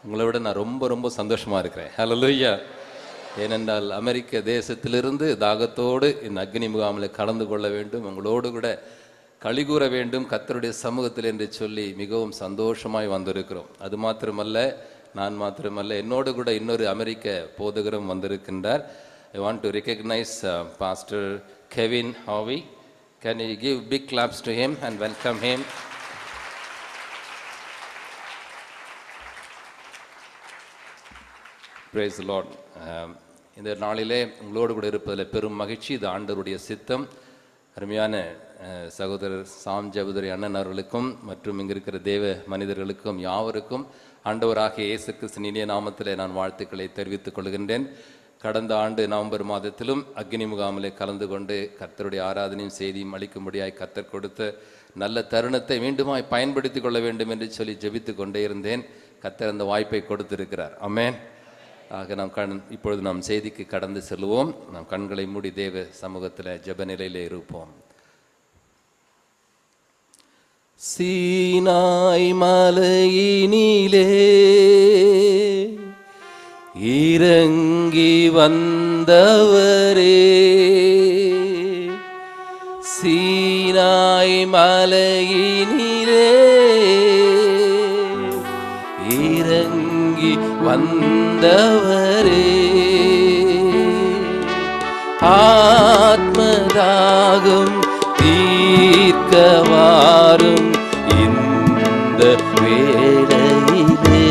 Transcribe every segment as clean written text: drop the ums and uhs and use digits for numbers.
உங்களை விட நான் ரொம்ப ரொம்ப சந்தோஷமாக இருக்கிறேன். ஹல்லேலூயா. ஏனென்றால் அமெரிக்க தேசத்திலிருந்து தாகத்தோடு இந்த அக்னி முகாமில் கலந்து கொள்ள வேண்டும், உங்களோடு கூட கலிகூற வேண்டும் கர்த்தருடைய சமூகத்தில் என்று சொல்லி மிகவும் சந்தோஷமாய் வந்திருக்கிறோம். அது மாத்திரமல்ல, நான் மாத்திரமல்ல, என்னோடு கூட இன்னொரு அமெரிக்க போதகரும் வந்திருக்கின்றார். I want to recognize Pastor Kevin Harvey. Can you give big claps to him and welcome him? Praise the Lord. இந்த நாளிலே உங்களோடு கூட இருப்பதில் பெரும் மகிழ்ச்சி. இது ஆண்டவருடைய சித்தம். அருமையான சகோதரர் சாம் ஜெபதுரை அண்ணன் அவர்களுக்கும் மற்றும் இங்கே இருக்கிற தேவ மனிதர்களுக்கும் யாவருக்கும் ஆண்டவராகிய இயேசு கிறிஸ்துவின் இனிய நாமத்திலே நான் வாழ்த்துக்களை தெரிவித்துக் கொள்கின்றேன். கடந்த ஆண்டு நவம்பர் மாதத்திலும் அக்னி முகாமிலே கலந்து கொண்டு கர்த்தருடைய ஆராதனையும் செய்தியும் அளிக்கும்படியாய் கர்த்தர் கொடுத்த நல்ல தருணத்தை மீண்டுமாய் பயன்படுத்தி கொள்ள வேண்டும் என்று சொல்லி ஜெபித்து கொண்டே இருந்தேன். கர்த்தர் அந்த வாய்ப்பை கொடுத்திருக்கிறார். ஆமென். ஆக இப்பொழுது நாம் செய்திக்கு கடந்து செல்வோம். நாம் கண்களை மூடி தேவ சமூகத்தில் ஜெப நிலையிலே இருப்போம். சீனாய் மலையினிலே இறங்கி வந்தவரே, சீனாய் மலையினிலே இறங்கி வந்தவரே, ஆத்மதாகம் தீர்க்கவாரும் இந்த வேளையிலே.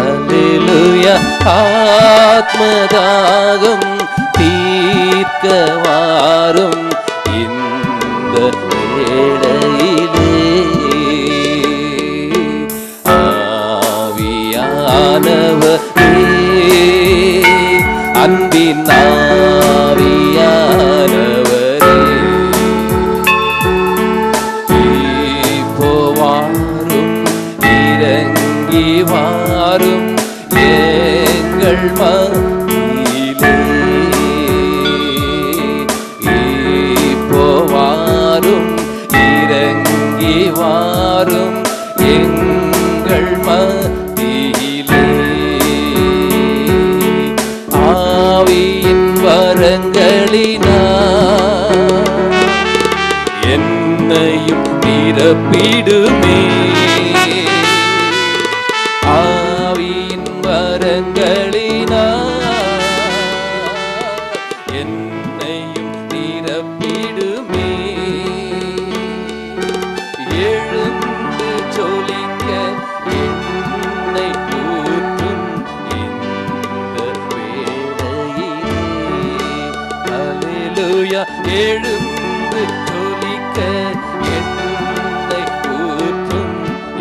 அல்லேலூயா. ஆத்மதாகம் தீர்க்கவாரும் இந்த வேளையிலே. ஆவியானவரே, அன்பின் ஆவியானவரே, இப்போ வாரும், இறங்கி வாரும் எங்கள் மத்தியிலே. இப்போ வாரும், இறங்கி வாரும் எங்கள் மத்தியிலே. ஆவியின் வரங்களினால் என்னையும் நிரப்பிடுமே. ஆவியின் வரங்களினால் என்னையும் நிரப்பிடுமே. எழுந்து ஜொலிக்க என்னை ஊற்றும் இந்த வேளையிலே. அல்லேலூயா. எழுந்து ஜொலிக்க என்னை ஊற்றும்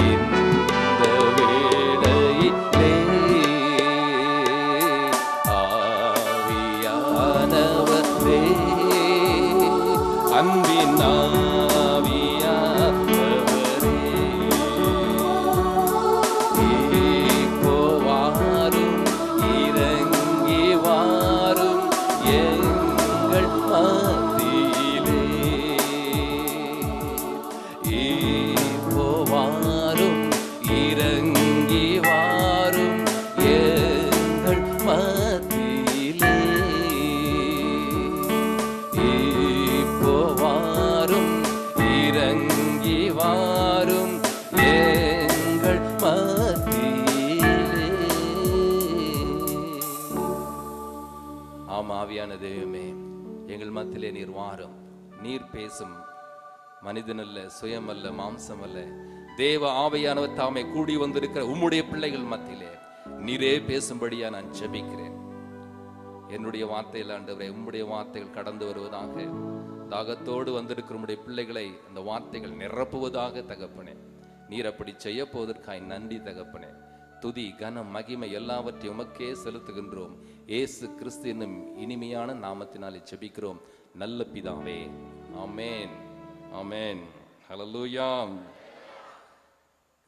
இந்த வேளையிலே. ஆவியானவரே, அன்பின் ஆவியானவரே, இப்போ வாரும், இறங்கி வாரும் எங்கள் மத்தியிலே. இப்போ வாரும், இறங்கி வாரும் எங்கள் மத்தியிலே. இப்போ வாரும், இறங்கி வாரும் எங்கள் மத்தியிலே. ஆம், ஆவியான தெய்வமே, எங்கள் மத்தியிலே நீர் வாரும். நீர் பேசும். மனிதனல்ல, சுயமல்ல, மாம்சமல்ல, தேவ ஆவியானவர் தாமே கூடி வந்திருக்கிற உம்முடைய பிள்ளைகள் மத்தியிலே நீரே பேசும்படியா நான் ஜெபிக்கிறேன். என்னுடைய வார்த்தையில் ஆண்டவரே, உம்முடைய வார்த்தைகள் கடந்து வருவதாக. தாகத்தோடு வந்திருக்கிற உம்முடைய பிள்ளைகளை அந்த வார்த்தைகள் நிரப்புவதாக தகப்பனே. நீர் அப்படி செய்ய போவதற்காய் நன்றி தகப்பனே. துதி, கனம், மகிமை எல்லாவற்றையும் உமக்கே செலுத்துகின்றோம். இயேசு கிறிஸ்து என்னும் இனிமையான நாமத்தினாலே ஜெபிக்கிறோம் நல்ல பிதாவே. ஆமென், ஆமென். ஹல்லேலூயா.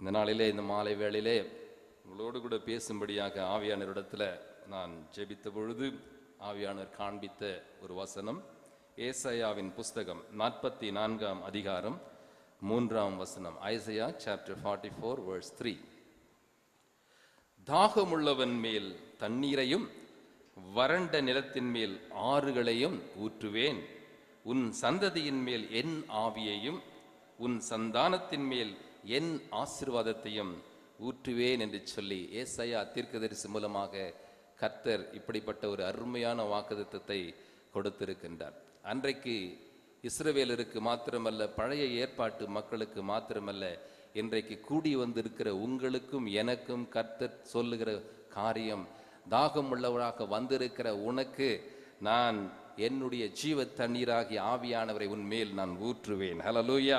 இந்த நாளிலே, இந்த மாலை வேளையிலே உங்களோடு கூட பேசும்படியாக ஆவியானவரிடத்தில் நான் ஜெபித்த பொழுது ஆவியானவர் காண்பித்த ஒரு வசனம் ஏசாயாவின் புஸ்தகம் 44ஆம் அதிகாரம் 3ஆம் வசனம். Isaiah chapter 44 verse 3. தாகமுள்ளவன் மேல் தண்ணீரையும் வறண்ட நிலத்தின் மேல் ஆறுகளையும் ஊற்றுவேன். உன் சந்ததியின் மேல் என் ஆவியையும் உன் சந்தானத்தின் மேல் என் ஆசீர்வாதத்தையும் ஊற்றுவேன் என்று சொல்லி ஏசாயா தீர்க்கதரிசி மூலமாக கர்த்தர் இப்படிப்பட்ட ஒரு அருமையான வாக்குத்தத்தத்தை கொடுத்திருக்கின்றார். அன்றைக்கு இஸ்ரவேலருக்கு மாத்திரமல்ல, பழைய ஏற்பாட்டு மக்களுக்கு மாத்திரமல்ல, இன்றைக்கு கூடி வந்திருக்கிற உங்களுக்கும் எனக்கும் கர்த்தர் சொல்லுகிற காரியம், தாகம் உள்ளவராக வந்திருக்கிற உனக்கு நான் என்னுடைய ஜீவ தண்ணீராகிய ஆவியானவரை உன்மேல் நான் ஊற்றுவேன். ஹல்லேலூயா.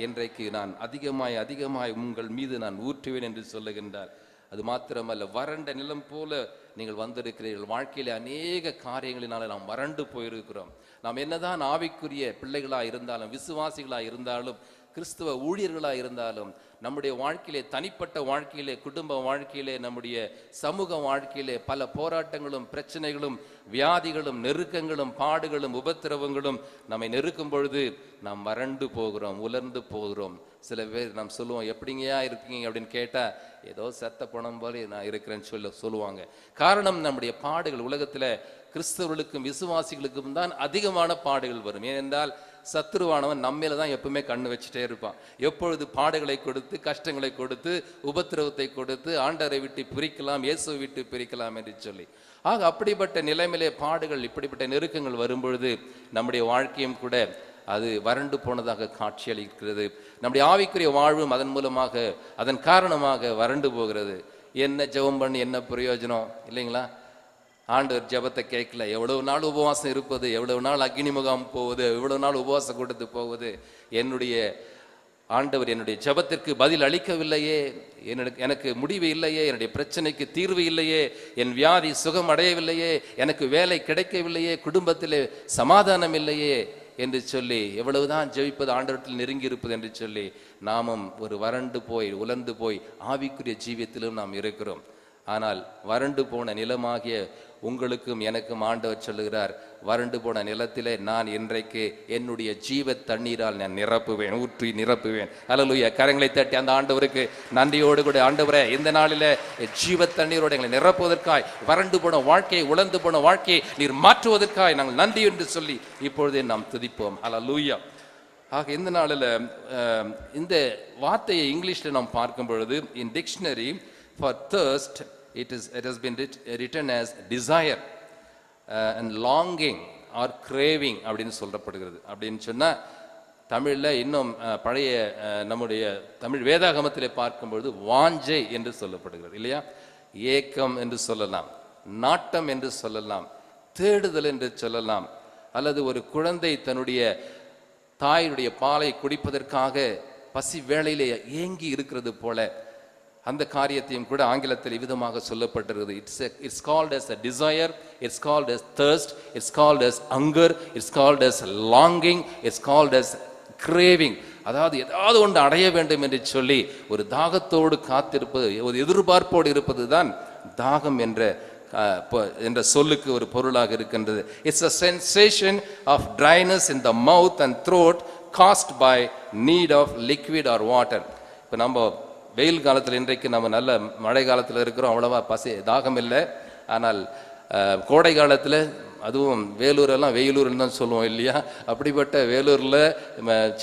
இன்றைக்கு நான் அதிகமாய் உங்கள் மீது நான் ஊற்றுவேன் என்று சொல்லுகின்றார். அது மாத்திரமல்ல, வறண்ட நிலம் போல நீங்கள் வந்திருக்கிறீர்கள். வாழ்க்கையில அநேக காரியங்களினால நாம் வறண்டு போயிருக்கிறோம். நாம் என்னதான் ஆவிக்குரிய பிள்ளைகளாக இருந்தாலும், விசுவாசிகளாக இருந்தாலும், கிறிஸ்துவ ஊழியர்களாக இருந்தாலும், நம்முடைய வாழ்க்கையிலே, தனிப்பட்ட வாழ்க்கையிலே, குடும்ப வாழ்க்கையிலே, நம்முடைய சமூக வாழ்க்கையிலே பல போராட்டங்களும் பிரச்சனைகளும் வியாதிகளும் நெருக்கங்களும் பாடுகளும் உபத்திரவங்களும் நம்மை நெருக்கும் பொழுது நாம் வறண்டு போகிறோம், உலர்ந்து போகிறோம். சில பேர் நாம் சொல்லுவோம், எப்படிங்கயா இருக்கீங்க அப்படின்னு கேட்டா, ஏதோ செத்த பணம் போல நான் இருக்கிறேன்னு சொல்லுவாங்க. காரணம், நம்முடைய பாடுகள் உலகத்துல கிறிஸ்தவர்களுக்கும் விசுவாசிகளுக்கும் தான் அதிகமான பாடுகள் வரும். ஏனென்றால் சத்துருவானவன் நம்மேல தான் எப்பவுமே கண்ணு வச்சுட்டே இருப்பான். எப்பொழுது பாடுகளை கொடுத்து, கஷ்டங்களை கொடுத்து, உபத்திரவத்தை கொடுத்து, ஆண்டவரை விட்டு பிரிக்கலாம், இயேசுவை விட்டு பிரிக்கலாம் என்று சொல்லி. ஆக அப்படிப்பட்ட நிலைமையிலே பாடுகள், இப்படிப்பட்ட நெருக்கங்கள் வரும்பொழுது நம்முடைய வாழ்க்கையும் கூட அது வறண்டு போனதாக காட்சியளிக்கிறது. நம்முடைய ஆவிக்குரிய வாழ்வும் அதன் மூலமாக, அதன் காரணமாக வறண்டு போகிறது. என்ன ஜெபம் பண்ணி என்ன பிரயோஜனம் இல்லைங்களா? ஆண்டவர் ஜெபத்தை கேட்கல. எவ்வளவு நாள் உபவாசம் இருப்பது, எவ்வளவு நாள் அக்னி முகாம் போவது, எவ்வளவு நாள் உபவாசம் கொடுத்து போவது, என்னுடைய ஆண்டவர் என்னுடைய ஜெபத்திற்கு பதில் அளிக்கவில்லையே, எனக்கு முடிவு இல்லையே, என்னுடைய பிரச்சனைக்கு தீர்வு இல்லையே, என் வியாதி சுகம் அடையவில்லையே, எனக்கு வேலை கிடைக்கவில்லையே, குடும்பத்திலே சமாதானம் இல்லையே என்று சொல்லி எவ்வளவுதான் ஜெபிப்பது, ஆண்டவரத்தில் நெருங்கி இருப்பது என்று சொல்லி நாமும் ஒரு வறண்டு போய் உலர்ந்து போய் ஆவிக்குரிய ஜீவியத்திலும் நாம் இருக்கிறோம். ஆனால் வறண்டு போன நிலமாகிய உங்களுக்கும் எனக்கும் ஆண்டவர் சொல்லுகிறார், வறண்டு போன நிலத்திலே நான் இன்றைக்கு என்னுடைய ஜீவ தண்ணீரால் நான் நிரப்புவேன், ஊற்றி நிரப்புவேன். ஹல்லேலூயா. கரங்களை தட்டி அந்த ஆண்டவருக்கு நன்றியோடு கூட, ஆண்டவரே இந்த நாளிலே ஜீவ தண்ணீரோடு எங்களை நிரப்புவதற்காய், வறண்டு போன வாழ்க்கையை, உலர்ந்து போன வாழ்க்கையை நீர் மாற்றுவதற்காய் நாங்கள் நன்றி என்று சொல்லி இப்பொழுதே நாம் துதிப்போம். ஹல்லேலூயா. ஆக இந்த நாளில் இந்த வார்த்தையை இங்கிலீஷில் நாம் பார்க்கும் பொழுது, இன் dictionary for thirst it has been written as desire and longing or craving அப்படின்னு சொல்லப்படுகிறது. அப்படின்னு சொன்னா தமிழ்ல இன்னும் பழைய நம்முடைய தமிழ் வேதாகமத்திலே பார்க்கும்பொழுது வாஞ்சை என்று சொல்லப்படுகிறது இல்லையா? ஏக்கம் என்று சொல்லலாம், நாட்டம் என்று சொல்லலாம், தேடுதல் என்று சொல்லலாம், அல்லது ஒரு குழந்தை தன்னுடைய தாயினுடைய பாலை குடிப்பதற்காக பசி வேளையிலே ஏங்கி இருக்கிறது போல அந்த காரியத்தையும் கூட ஆங்கிலத்தில் விதமாக சொல்லப்பட்டிருக்கிறது. It's called as a desire, it's called as thirst, it's called as hunger, it's called as longing, it's called as craving. அதாவது ஏதாவது ஒன்று அடைய வேண்டும் என்று சொல்லி ஒரு தாகத்தோடு காத்திருப்பது, ஒரு எதிர்பார்ப்போடு இருப்பது தான் தாகம் என்ற சொல்லுக்கு ஒரு பொருளாக இருக்கின்றது. It's a sensation of dryness in the mouth and throat caused by need of liquid or water. இப்போ நம்ம வெயில் காலத்தில், இன்றைக்கு நம்ம நல்ல மழை காலத்தில் இருக்கிறோம், அவ்வளவா தாகம் இல்லை. ஆனால் கோடை காலத்தில், அதுவும் வேலூரெல்லாம் வெயிலூர்னு தான் சொல்லுவோம் இல்லையா? அப்படிப்பட்ட வேலூரில்,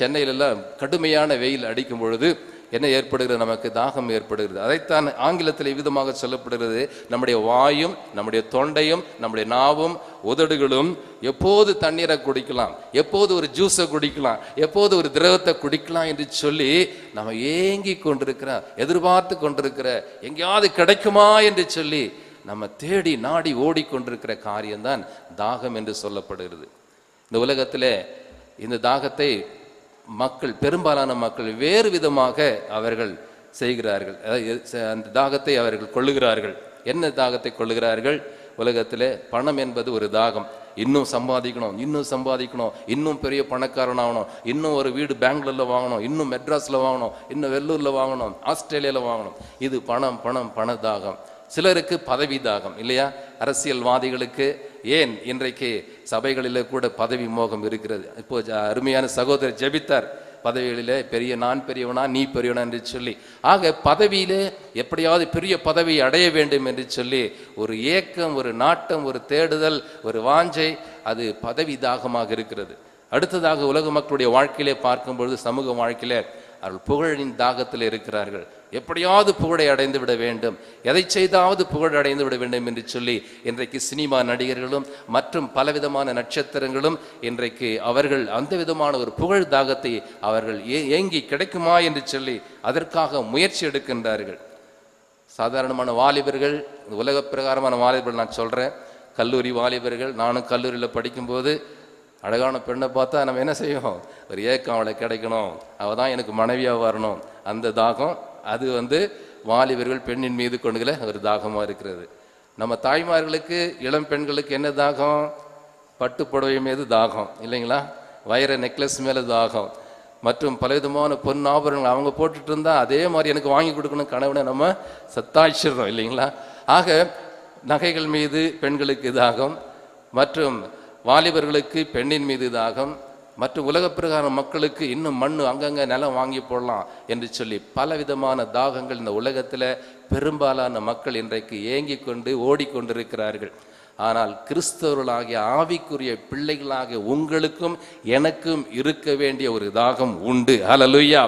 சென்னையிலெல்லாம் கடுமையான வெயில் அடிக்கும் பொழுது என்ன ஏற்படுகிறது? நமக்கு தாகம் ஏற்படுகிறது. அதைத்தான் ஆங்கிலத்தில் விதமாக சொல்லப்படுகிறது, நம்முடைய வாயும், நம்முடைய தொண்டையும், நம்முடைய நாவும், உதடுகளும் எப்போது தண்ணீரை குடிக்கலாம், எப்போது ஒரு ஜூஸை குடிக்கலாம், எப்போது ஒரு திரவத்தை குடிக்கலாம் என்று சொல்லி நம்ம ஏங்கி கொண்டிருக்கிற, எதிர்பார்த்து கொண்டிருக்கிற, எங்கேயாவது கிடைக்குமா என்று சொல்லி நம்ம தேடி நாடி ஓடிக்கொண்டிருக்கிற காரியம்தான் தாகம் என்று சொல்லப்படுகிறது. இந்த உலகத்திலே இந்த தாகத்தை மக்கள், பெரும்பாலான மக்கள் வேறு விதமாக அவர்கள் செய்கிறார்கள். அந்த தாகத்தை அவர்கள் கொள்ளுகிறார்கள். என்ன தாகத்தை கொள்ளுகிறார்கள்? உலகத்தில் பணம் என்பது ஒரு தாகம். இன்னும் சம்பாதிக்கணும், இன்னும் சம்பாதிக்கணும், இன்னும் பெரிய பணக்காரனாகணும், இன்னும் ஒரு வீடு பெங்களூர்ல வாங்கணும், இன்னும் மெட்ராஸில் வாங்கணும், இன்னும் வெள்ளூரில் வாங்கணும், ஆஸ்திரேலியாவில் வாங்கணும். இது பணம் பணம் பண தாகம். சிலருக்கு பதவி தாகம் இல்லையா? அரசியல்வாதிகளுக்கு, ஏன் இன்றைக்கு சபைகளில் கூட பதவி மோகம் இருக்கிறது. இப்போ அருமையான சகோதரர் ஜெபித்தார், பதவிகளிலே நான் பெரியவனா நீ பெரியவனா என்று சொல்லி, ஆக பதவியிலே எப்படியாவது பெரிய பதவியை அடைய வேண்டும் என்று சொல்லி ஒரு ஏக்கம், ஒரு நாட்டம், ஒரு தேடுதல், ஒரு வாஞ்சை, அது பதவி தாகமாக இருக்கிறது. அடுத்ததாக உலக மக்களுடைய வாழ்க்கையிலே பார்க்கும்பொழுது, சமூக வாழ்க்கையிலே அவர்கள் புகழின் தாகத்தில் இருக்கிறார்கள். எப்படியாவது புகழை அடைந்து விட வேண்டும், எதை செய்தாவது புகழ் அடைந்து விட வேண்டும் என்று சொல்லி இன்றைக்கு சினிமா நடிகர்களும் மற்றும் பலவிதமான நட்சத்திரங்களும் இன்றைக்கு அவர்கள் அந்த விதமான ஒரு புகழ் தாகத்தை அவர்கள் ஏங்கி கிடைக்குமா என்று சொல்லி அதற்காக முயற்சி எடுக்கின்றார்கள். சாதாரணமான வாலிபர்கள், உலக பிரகாரமான வாலிபர்கள் நான் சொல்கிறேன், கல்லூரி வாலிபர்கள். நானும் கல்லூரியில் படிக்கும்போது அழகான பெண்ணை பார்த்தா நம்ம என்ன செய்வோம், ஒரு ஏக்கம், அவளை கிடைக்கணும், அவள் தான் எனக்கு மனைவியாக வரணும், அந்த தாகம் அது வாலிபர்கள் பெண்ணின் மீது கொண்டுகிற ஒரு தாகமாக இருக்கிறது. நம்ம தாய்மார்களுக்கு, இளம் பெண்களுக்கு என்ன தாகம், பட்டு புடவை மீது தாகம் இல்லைங்களா, வைர நெக்லஸ் மேலே தாகம், மற்றும் பலவிதமான பொன் ஆபரணங்கள் அவங்க போட்டுட்டு இருந்தா அதே மாதிரி எனக்கு வாங்கி கொடுக்கணும் கனவுனை நம்ம சத்தாய்ச்சிடுறோம் இல்லைங்களா. ஆக நகைகள் மீது பெண்களுக்கு தாகம், மற்றும் வாலிபர்களுக்கு பெண்ணின் மீது தாகம், மற்றும் உலக பிரகாரம் மக்களுக்கு இன்னும் மண்ணு அங்கங்கே நிலம் வாங்கி போடலாம் என்று சொல்லி பலவிதமான தாகங்கள் இந்த உலகத்தில் பெரும்பாலான மக்கள் இன்றைக்கு ஏங்கி கொண்டு ஓடிக்கொண்டிருக்கிறார்கள். ஆனால் கிறிஸ்தவர்களாகிய ஆவிக்குரிய பிள்ளைகளாகிய உங்களுக்கும் எனக்கும் இருக்க வேண்டிய ஒரு தாகம் உண்டு. ஹல்லேலூயா.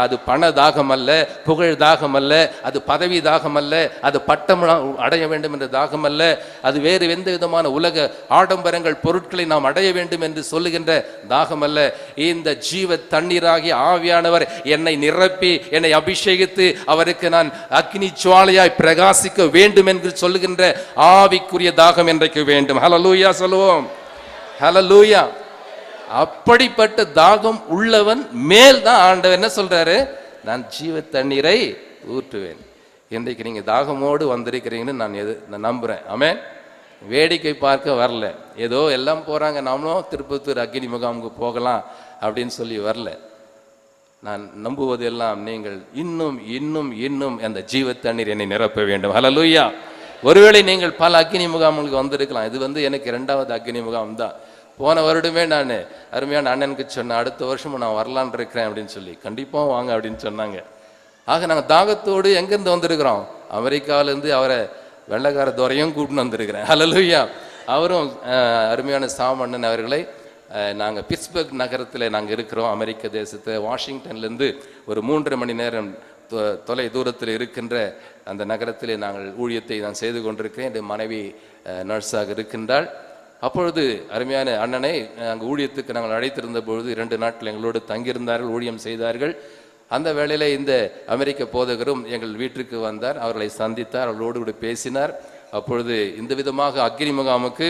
அது பண தாகம் அல்ல, புகழ் தாகம் அல்ல, அது பதவி தாகம் அல்ல, அது பட்டம் அடைய வேண்டும் என்ற தாகம் அல்ல, அது வேறு எந்த விதமான உலக ஆடம்பரங்கள் பொருட்களை நாம் அடைய வேண்டும் என்று சொல்லுகின்ற தாகம் அல்ல. இந்த ஜீவ தண்ணீராகிய ஆவியானவர் என்னை நிரப்பி என்னை அபிஷேகித்து அவருக்கு நான் அக்னி ஜுவாலையாய் பிரகாசிக்க வேண்டும் என்று சொல்லுகின்ற ஆவிக்குரிய தாகம் இன்றைக்கு வேண்டும். ஹல்லேலூயா சொல்லுவோம். ஹல்லேலூயா. அப்படிப்பட்ட தாகம் உள்ளவன் மேல் தான் ஆண்டவர் என்ன சொல்றாரு, நான் ஜீவ தண்ணீரை ஊற்றுவேன். இன்றைக்கு நீங்க தாகமோடு வந்திருக்கிறீங்கன்னு நான் நம்புறேன். ஆமென். வேடிக்கை பார்க்க வரல, ஏதோ எல்லாம் போறாங்க நாமளும் திருப்பத்தூர் அக்னி முகாமுக்கு போகலாம் அப்படின்னு சொல்லி வரல. நான் நம்புவது எல்லாம் நீங்கள் இன்னும் இன்னும் இன்னும் அந்த ஜீவ தண்ணீர் என்னை நிரப்ப வேண்டும். ஹல்லேலூயா. ஒருவேளை நீங்கள் பல அக்னி முகாமுக்கு வந்திருக்கலாம். இது எனக்கு 2வது அக்னி முகாம் தான். போன வருடமே நான் அருமையான அண்ணனுக்கு சொன்னேன், அடுத்த வருஷமும் நான் வரலான் இருக்கிறேன் அப்படின்னு சொல்லி. கண்டிப்பாக வாங்க அப்படின்னு சொன்னாங்க. ஆக நாங்கள் தாகத்தோடு எங்கேருந்து வந்திருக்கிறோம், அமெரிக்காவிலேருந்து அவரை வெள்ளைக்கார துறையும் கூட்டின்னு வந்திருக்கிறேன். ஹல்லேலூயா. அவரும் அருமையான சாமண்ணன் அவர்களை நாங்கள் பிட்ஸ்பர்க் நகரத்தில் நாங்கள் இருக்கிறோம், அமெரிக்க தேசத்தை. வாஷிங்டன்லேருந்து ஒரு 3.5 மணி நேரம் தொலை தூரத்தில் இருக்கின்ற அந்த நகரத்திலே நாங்கள் ஊழியத்தை நான் செய்து கொண்டிருக்கிறேன். என் மனைவி நர்ஸாக இருக்கின்றாள். அப்பொழுது அருமையான அண்ணனை அங்கே ஊழியத்துக்கு நாங்கள் அழைத்திருந்த பொழுது 2 நாட்கள் எங்களோடு தங்கியிருந்தார்கள், ஊழியம் செய்தார்கள். அந்த வேளையில் இந்த அமெரிக்க போதகரும் எங்கள் வீட்டிற்கு வந்தார், அவர்களை சந்தித்தார், அவர்களோடு கூட பேசினார். அப்பொழுது இந்த விதமாக அக்னி முகாமுக்கு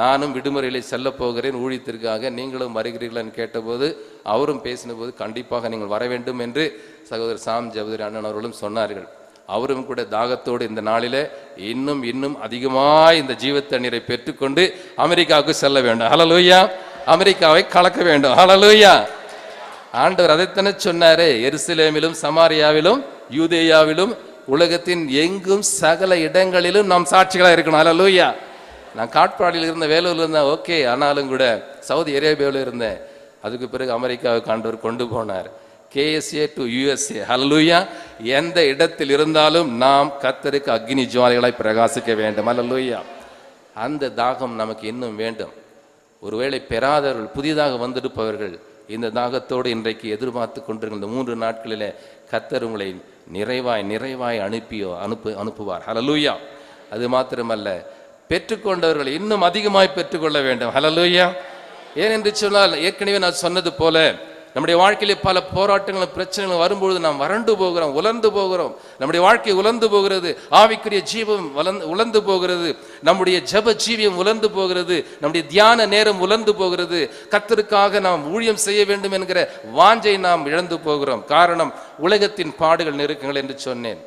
நானும் விடுமுறையில் செல்ல போகிறேன் ஊழியத்திற்காக, நீங்களும் வருகிறீர்களான்னு கேட்டபோது அவரும் பேசின போது கண்டிப்பாக நீங்கள் வர வேண்டும் என்று சகோதரர் சாம் ஜெபதிரி அண்ணன் அவர்களும் சொன்னார்கள். அவரும் கூட தாகத்தோடு இந்த நாளிலே இன்னும் இன்னும் அதிகமாக இந்த ஜீவ தண்ணீரை பெற்றுக்கொண்டு அமெரிக்காவுக்கு செல்ல வேண்டும். ஹல்லேலூயா. அமெரிக்காவை கலக்க வேண்டும். ஹல்லேலூயா. ஆண்டவர் அதைத்தானே சொன்னாரு, எருசலேமிலும் சமாரியாவிலும் யூதேயாவிலும் உலகத்தின் எங்கும் சகல இடங்களிலும் நாம் சாட்சிகளாக இருக்கணும். ஹல்லேலூயா. நான் காட்பாடியில் இருந்த, வேலூர்ல இருந்தேன், ஓகே, ஆனாலும் கூட சவுதி அரேபியாவில் இருந்தேன். அதுக்கு பிறகு அமெரிக்காவுக்கு ஆண்டவர் கொண்டு போனார். KSA to USA. ஹல்லேலூயா. எந்த இடத்தில் இருந்தாலும் நாம் கர்த்தருக்கு அக்னி ஜுவாலைகளாய் பிரகாசிக்க வேண்டும். ஹல்லேலூயா. அந்த தாகம் நமக்கு இன்னும் வேண்டும். ஒருவேளை பெறாதவர்கள், புதிதாக வந்திருப்பவர்கள் இந்த தாகத்தோடு இன்றைக்கு எதிர்பார்த்து கொண்டிருக்கிற இந்த 3 நாட்களிலே கர்த்தர் உங்களை நிறைவாய் அனுப்புவார். ஹல்லேலூயா. அது மாத்திரமல்ல, பெற்றுக்கொண்டவர்கள் இன்னும் அதிகமாய் பெற்றுக்கொள்ள வேண்டும். ஹல்லேலூயா. ஏனென்று சொன்னால் ஏற்கனவே நான் சொன்னது போல நம்முடைய வாழ்க்கையிலே பல போராட்டங்களும் பிரச்சனைகளும் வரும்பொழுது நாம் வறண்டு போகிறோம், உலர்ந்து போகிறோம். நம்முடைய வாழ்க்கை உலர்ந்து போகிறது, ஆவிக்குரிய ஜீவம் உலர்ந்து போகிறது, நம்முடைய ஜெப ஜீவியம் உலர்ந்து போகிறது, நம்முடைய தியான நேரம் உலர்ந்து போகிறது. கர்த்தருக்காக நாம் ஊழியம் செய்ய வேண்டும் என்கிற வாஞ்சை நாம் இழந்து போகிறோம். காரணம் உலகத்தின் பாடுகள், நெருக்கங்கள் என்று சொன்னேன்.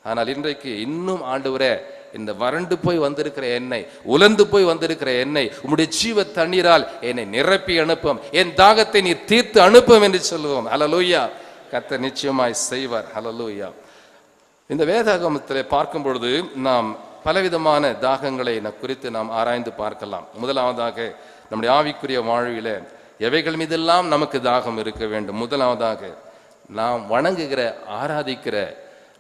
ஆனால் இன்றைக்கு இன்னும் ஆண்டவரே, இந்த வறண்டு போய் வந்திருக்கிற என்னை, உலர்ந்து போய் வந்திருக்கிற என்னை உம்முடைய ஜீவ தண்ணீரால் என்னை நிரப்பி அனுப்பும், என் தாகத்தை நீர் தீர்த்து அனுப்பும் என்று சொல்லுவோம். ஹல்லேலூயா. கர்த்தர் நிச்சயமாய் செய்வார். ஹல்லேலூயா. இந்த வேதாகமத்தில் பார்க்கும் பொழுது நாம் பலவிதமான தாகங்களை குறித்து நாம் ஆராய்ந்து பார்க்கலாம். முதலாவதாக நம்முடைய ஆவிக்குரிய வாழ்வில எவைகள் மீதெல்லாம் நமக்கு தாகம் இருக்க வேண்டும்? முதலாவதாக நாம் வணங்குகிற ஆராதிக்கிற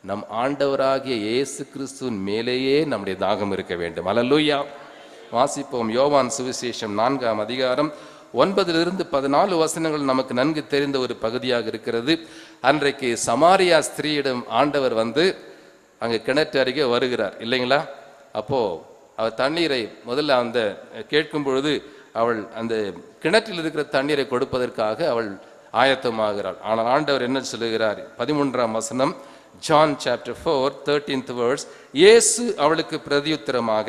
நம் ஆண்டவராகிய இயேசு கிறிஸ்துவின் மேலேயே நம்முடைய தாகம் இருக்க வேண்டும். அல்லேலூயா. வாசிப்போம். யோவான் சுவிசேஷம் 4ஆம் அதிகாரம் 9-14 வசனங்கள் நமக்கு நன்கு தெரிந்த ஒரு பகுதியாக இருக்கிறது. அன்றைக்கு சமாரியா ஸ்திரீயிடம் ஆண்டவர் வந்து அங்கே கிணற்று அருகே வருகிறார் இல்லைங்களா? அப்போ அவர் தண்ணீரை முதல்ல அந்த கேட்கும் பொழுது அவள் அந்த கிணற்றில் இருக்கிற தண்ணீரை கொடுப்பதற்காக அவள் ஆயத்தமாகிறாள். ஆனால் ஆண்டவர் என்ன சொல்லுகிறார்? 13ஆம் வசனம், John chapter 4 13th verse. இயேசு அவளுக்கு பிரதியுத்தரமாக,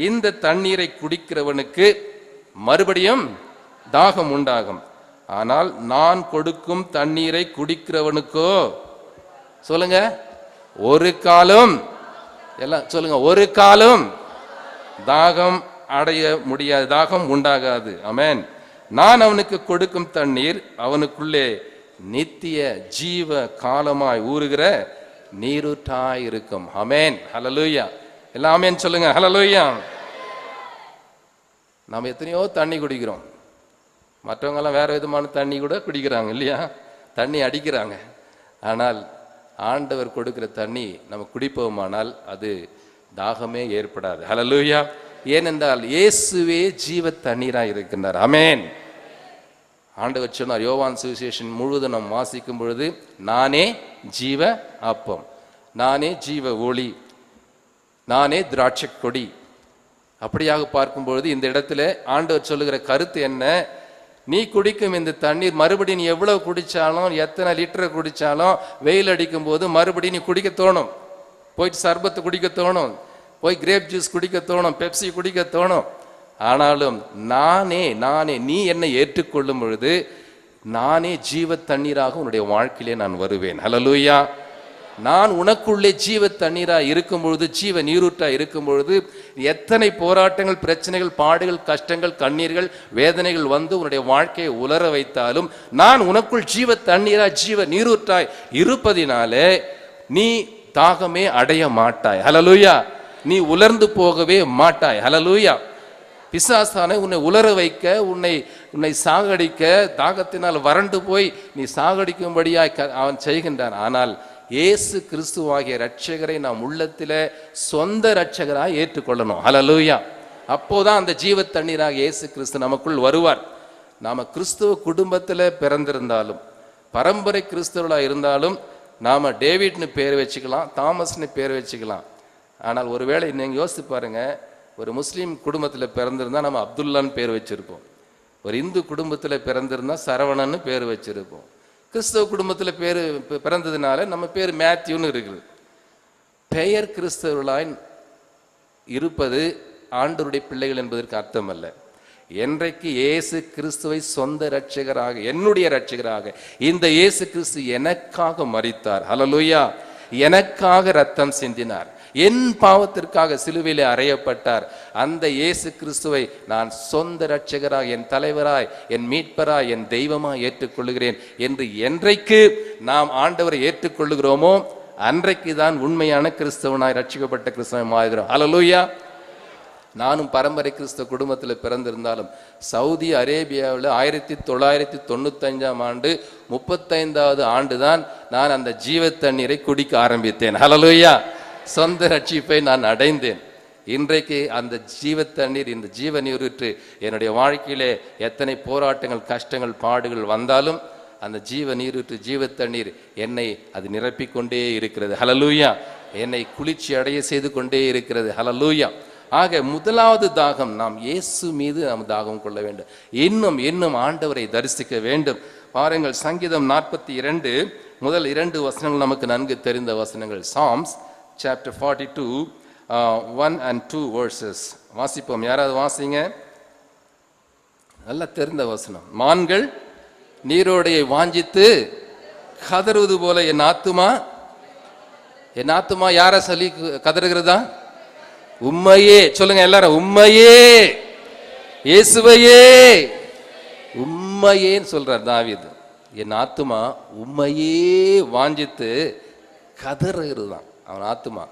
இந்த தண்ணீரை குடிக்கிறவனுக்கு மறுபடியும் தாகம் உண்டாகும், ஆனால் நான் கொடுக்கும் தண்ணீரை குடிக்கிறவனுக்கோ, சொல்லுங்க, ஒரு காலம், எல்லாம் சொல்லுங்க, ஒரு காலம் தாகம் அடைய முடியாது, தாகம் உண்டாகாது. ஆமென். நான் அவனுக்கு கொடுக்கும் தண்ணீர் அவனுக்குள்ளே நித்திய ஜீவ காலமாய் ஊறுகிற நீரூற்றாய் இருக்கும். ஆமென். ஹல்லேலூயா. எல்லாம் ஆமென் சொல்லுங்க. ஹல்லேலூயா. நாம் எத்தனையோ தண்ணி குடிக்கிறோம். மற்றவங்க எல்லாம் வேற விதமான தண்ணி கூட குடிக்கிறாங்க இல்லையா? தண்ணி அடிக்கிறாங்க. ஆனால் ஆண்டவர் கொடுக்கிற தண்ணி நம்ம குடிப்போமானால் அது தாகமே ஏற்படாது. ஹல்லேலூயா. ஏனென்றால் இயேசுவே ஜீவ தண்ணீராய் இருக்கின்றார். ஆமென். ஆண்டவர் சொன்னார், யோவான் சுவிசேஷன் முழுவதும் நாம் வாசிக்கும் பொழுது, நானே ஜீவ அப்பம், நானே ஜீவ ஒளி, நானே திராட்சை கொடி. அப்படியாக பார்க்கும் பொழுது இந்த இடத்துல ஆண்டவர் சொல்லுகிற கருத்து என்ன? நீ குடிக்கும் இந்த தண்ணீர் மறுபடியும் நீ எவ்வளவு குடிச்சாலும், எத்தனை லிட்டர் குடிச்சாலும், வெயில் அடிக்கும் போது மறுபடியும் நீ குடிக்க தோணும். போயிட்டு சர்பத்து குடிக்க தோணும், போய் கிரேப் ஜூஸ் குடிக்க தோணும், பெப்சி குடிக்க தோணும். ஆனாலும் நானே நீ என்னை ஏற்றுக்கொள்ளும் பொழுது நானே ஜீவ தண்ணீராக உன்னுடைய வாழ்க்கையிலே நான் வருவேன். ஹல்லேலூயா. நான் உனக்குள்ளே ஜீவ தண்ணீராக இருக்கும் பொழுது, ஜீவ நீரூற்றாக இருக்கும் பொழுது, எத்தனை போராட்டங்கள், பிரச்சனைகள், பாடுகள், கஷ்டங்கள், கண்ணீர்கள், வேதனைகள் வந்து உன்னுடைய வாழ்க்கையை உலர வைத்தாலும், நான் உனக்குள் ஜீவ தண்ணீராய் ஜீவ நீரூற்றாய் இருப்பதினாலே நீ தாகமே அடைய மாட்டாய். ஹல்லேலூயா. நீ உலர்ந்து போகவே மாட்டாய். ஹல்லேலூயா. பிசாசானை உன்னை உலர வைக்க, உன்னை சாகடிக்க, தாகத்தினால் வறண்டு போய் நீ சாகடிக்கும்படியாய் அவன் செய்கின்றான். ஆனால் இயேசு கிறிஸ்துவாகிய இரட்சகரை நாம் உள்ளத்திலே சொந்த இரட்சகராய் ஏற்றுக்கொள்ளணும். ஹல்லேலூயா. அப்போதான் அந்த ஜீவ தண்ணீராக இயேசு கிறிஸ்து நமக்குள் வருவார். நாம கிறிஸ்துவ குடும்பத்தில் பிறந்திருந்தாலும், பரம்பரை கிறிஸ்தவர்களாக இருந்தாலும், நாம டேவிட்னு பேர் வச்சுக்கலாம், தாமஸ்னு பேர் வச்சுக்கலாம். ஆனால் ஒருவேளை நீங்கள் யோசித்து பாருங்க, ஒரு முஸ்லீம் குடும்பத்தில் பிறந்திருந்தா நம்ம அப்துல்லான்னு பேர் வச்சிருப்போம். ஒரு இந்து குடும்பத்தில் பிறந்திருந்தா சரவணன்னு பேர் வச்சிருப்போம். கிறிஸ்தவ குடும்பத்தில் பேர் பிறந்ததுனால நம்ம பேர் மேத்யூன்னு இருக்குது. பெயர் கிறிஸ்தவர்களாய் இருப்பது ஆண்டவருடைய பிள்ளைகள் என்பதற்கு அர்த்தம் அல்ல. என்றைக்கு இயேசு கிறிஸ்துவை சொந்த இரட்சகராக, என்னுடைய இரட்சகராக இந்த இயேசு கிறிஸ்து எனக்காக மரித்தார். ஹல்லேலூயா. எனக்காக ரத்தம் சிந்தினார், என் பாவத்திற்காக சிலுவையிலே அறையப்பட்டார். அந்த இயேசு கிறிஸ்துவை நான் சொந்த இரட்சகராய், என் தலைவராய், என் மீட்பராய், என் தெய்வமாய் ஏற்றுக்கொள்கிறேன் என்று என்றைக்கு நாம் ஆண்டவரை ஏற்றுக்கொள்ளுகிறோமோ அன்றைக்கு தான் உண்மையான கிறிஸ்தவனாய், ரட்சிக்கப்பட்ட கிறிஸ்தவனாய் மாறுகிறோம். ஹல்லேலூயா. நானும் பரம்பரை கிறிஸ்தவ குடும்பத்தில் பிறந்திருந்தாலும் சவுதி அரேபியாவில் 1995ஆம் ஆண்டு 35வது ஆண்டு தான் நான் அந்த ஜீவ தண்ணீரை குடிக்க ஆரம்பித்தேன். ஹல்லேலூயா. சொந்த ரட்சிப்பை நான் அடைந்தேன். இன்றைக்கு அந்த ஜீவ தண்ணீர், இந்த ஜீவ நீரூற்று என்னுடைய வாழ்க்கையிலே எத்தனை போராட்டங்கள், கஷ்டங்கள், பாடுகள் வந்தாலும் அந்த ஜீவ நீரூற்று, ஜீவ தண்ணீர் என்னை அது நிரப்பிக்கொண்டே இருக்கிறது. ஹல்லேலூயா. என்னை குளிர்ச்சி அடைய செய்து கொண்டே இருக்கிறது. ஹல்லேலூயா. ஆக முதலாவது தாகம், நாம் இயேசு மீது நாம் தாகம் கொள்ள வேண்டும். இன்னும் ஆண்டவரை தரிசிக்க வேண்டும். பாருங்கள், சங்கீதம் 42 முதல் 2 வசனங்கள் நமக்கு நன்கு தெரிந்த வசனங்கள். Psalms chapter 42 1 and 2 verses வாசிப்போம். யாராவது வாசிங்க. நல்லா தெரிந்த வசனம். மான்கள் நீரோடையை வாஞ்சித்து கதறுவது போல என் ஆத்துமா யார சொல்லி கதறுகிறதா? உம்மையே. சொல்லுங்க எல்லாரும், உம்மையே, இயேசுவையே, உம்மையேன்னு சொல்றார் தாவீது. என் ஆத்துமா உம்மையே வாஞ்சித்து கதறுகிறதுதான் அவன் ஆத்துமா.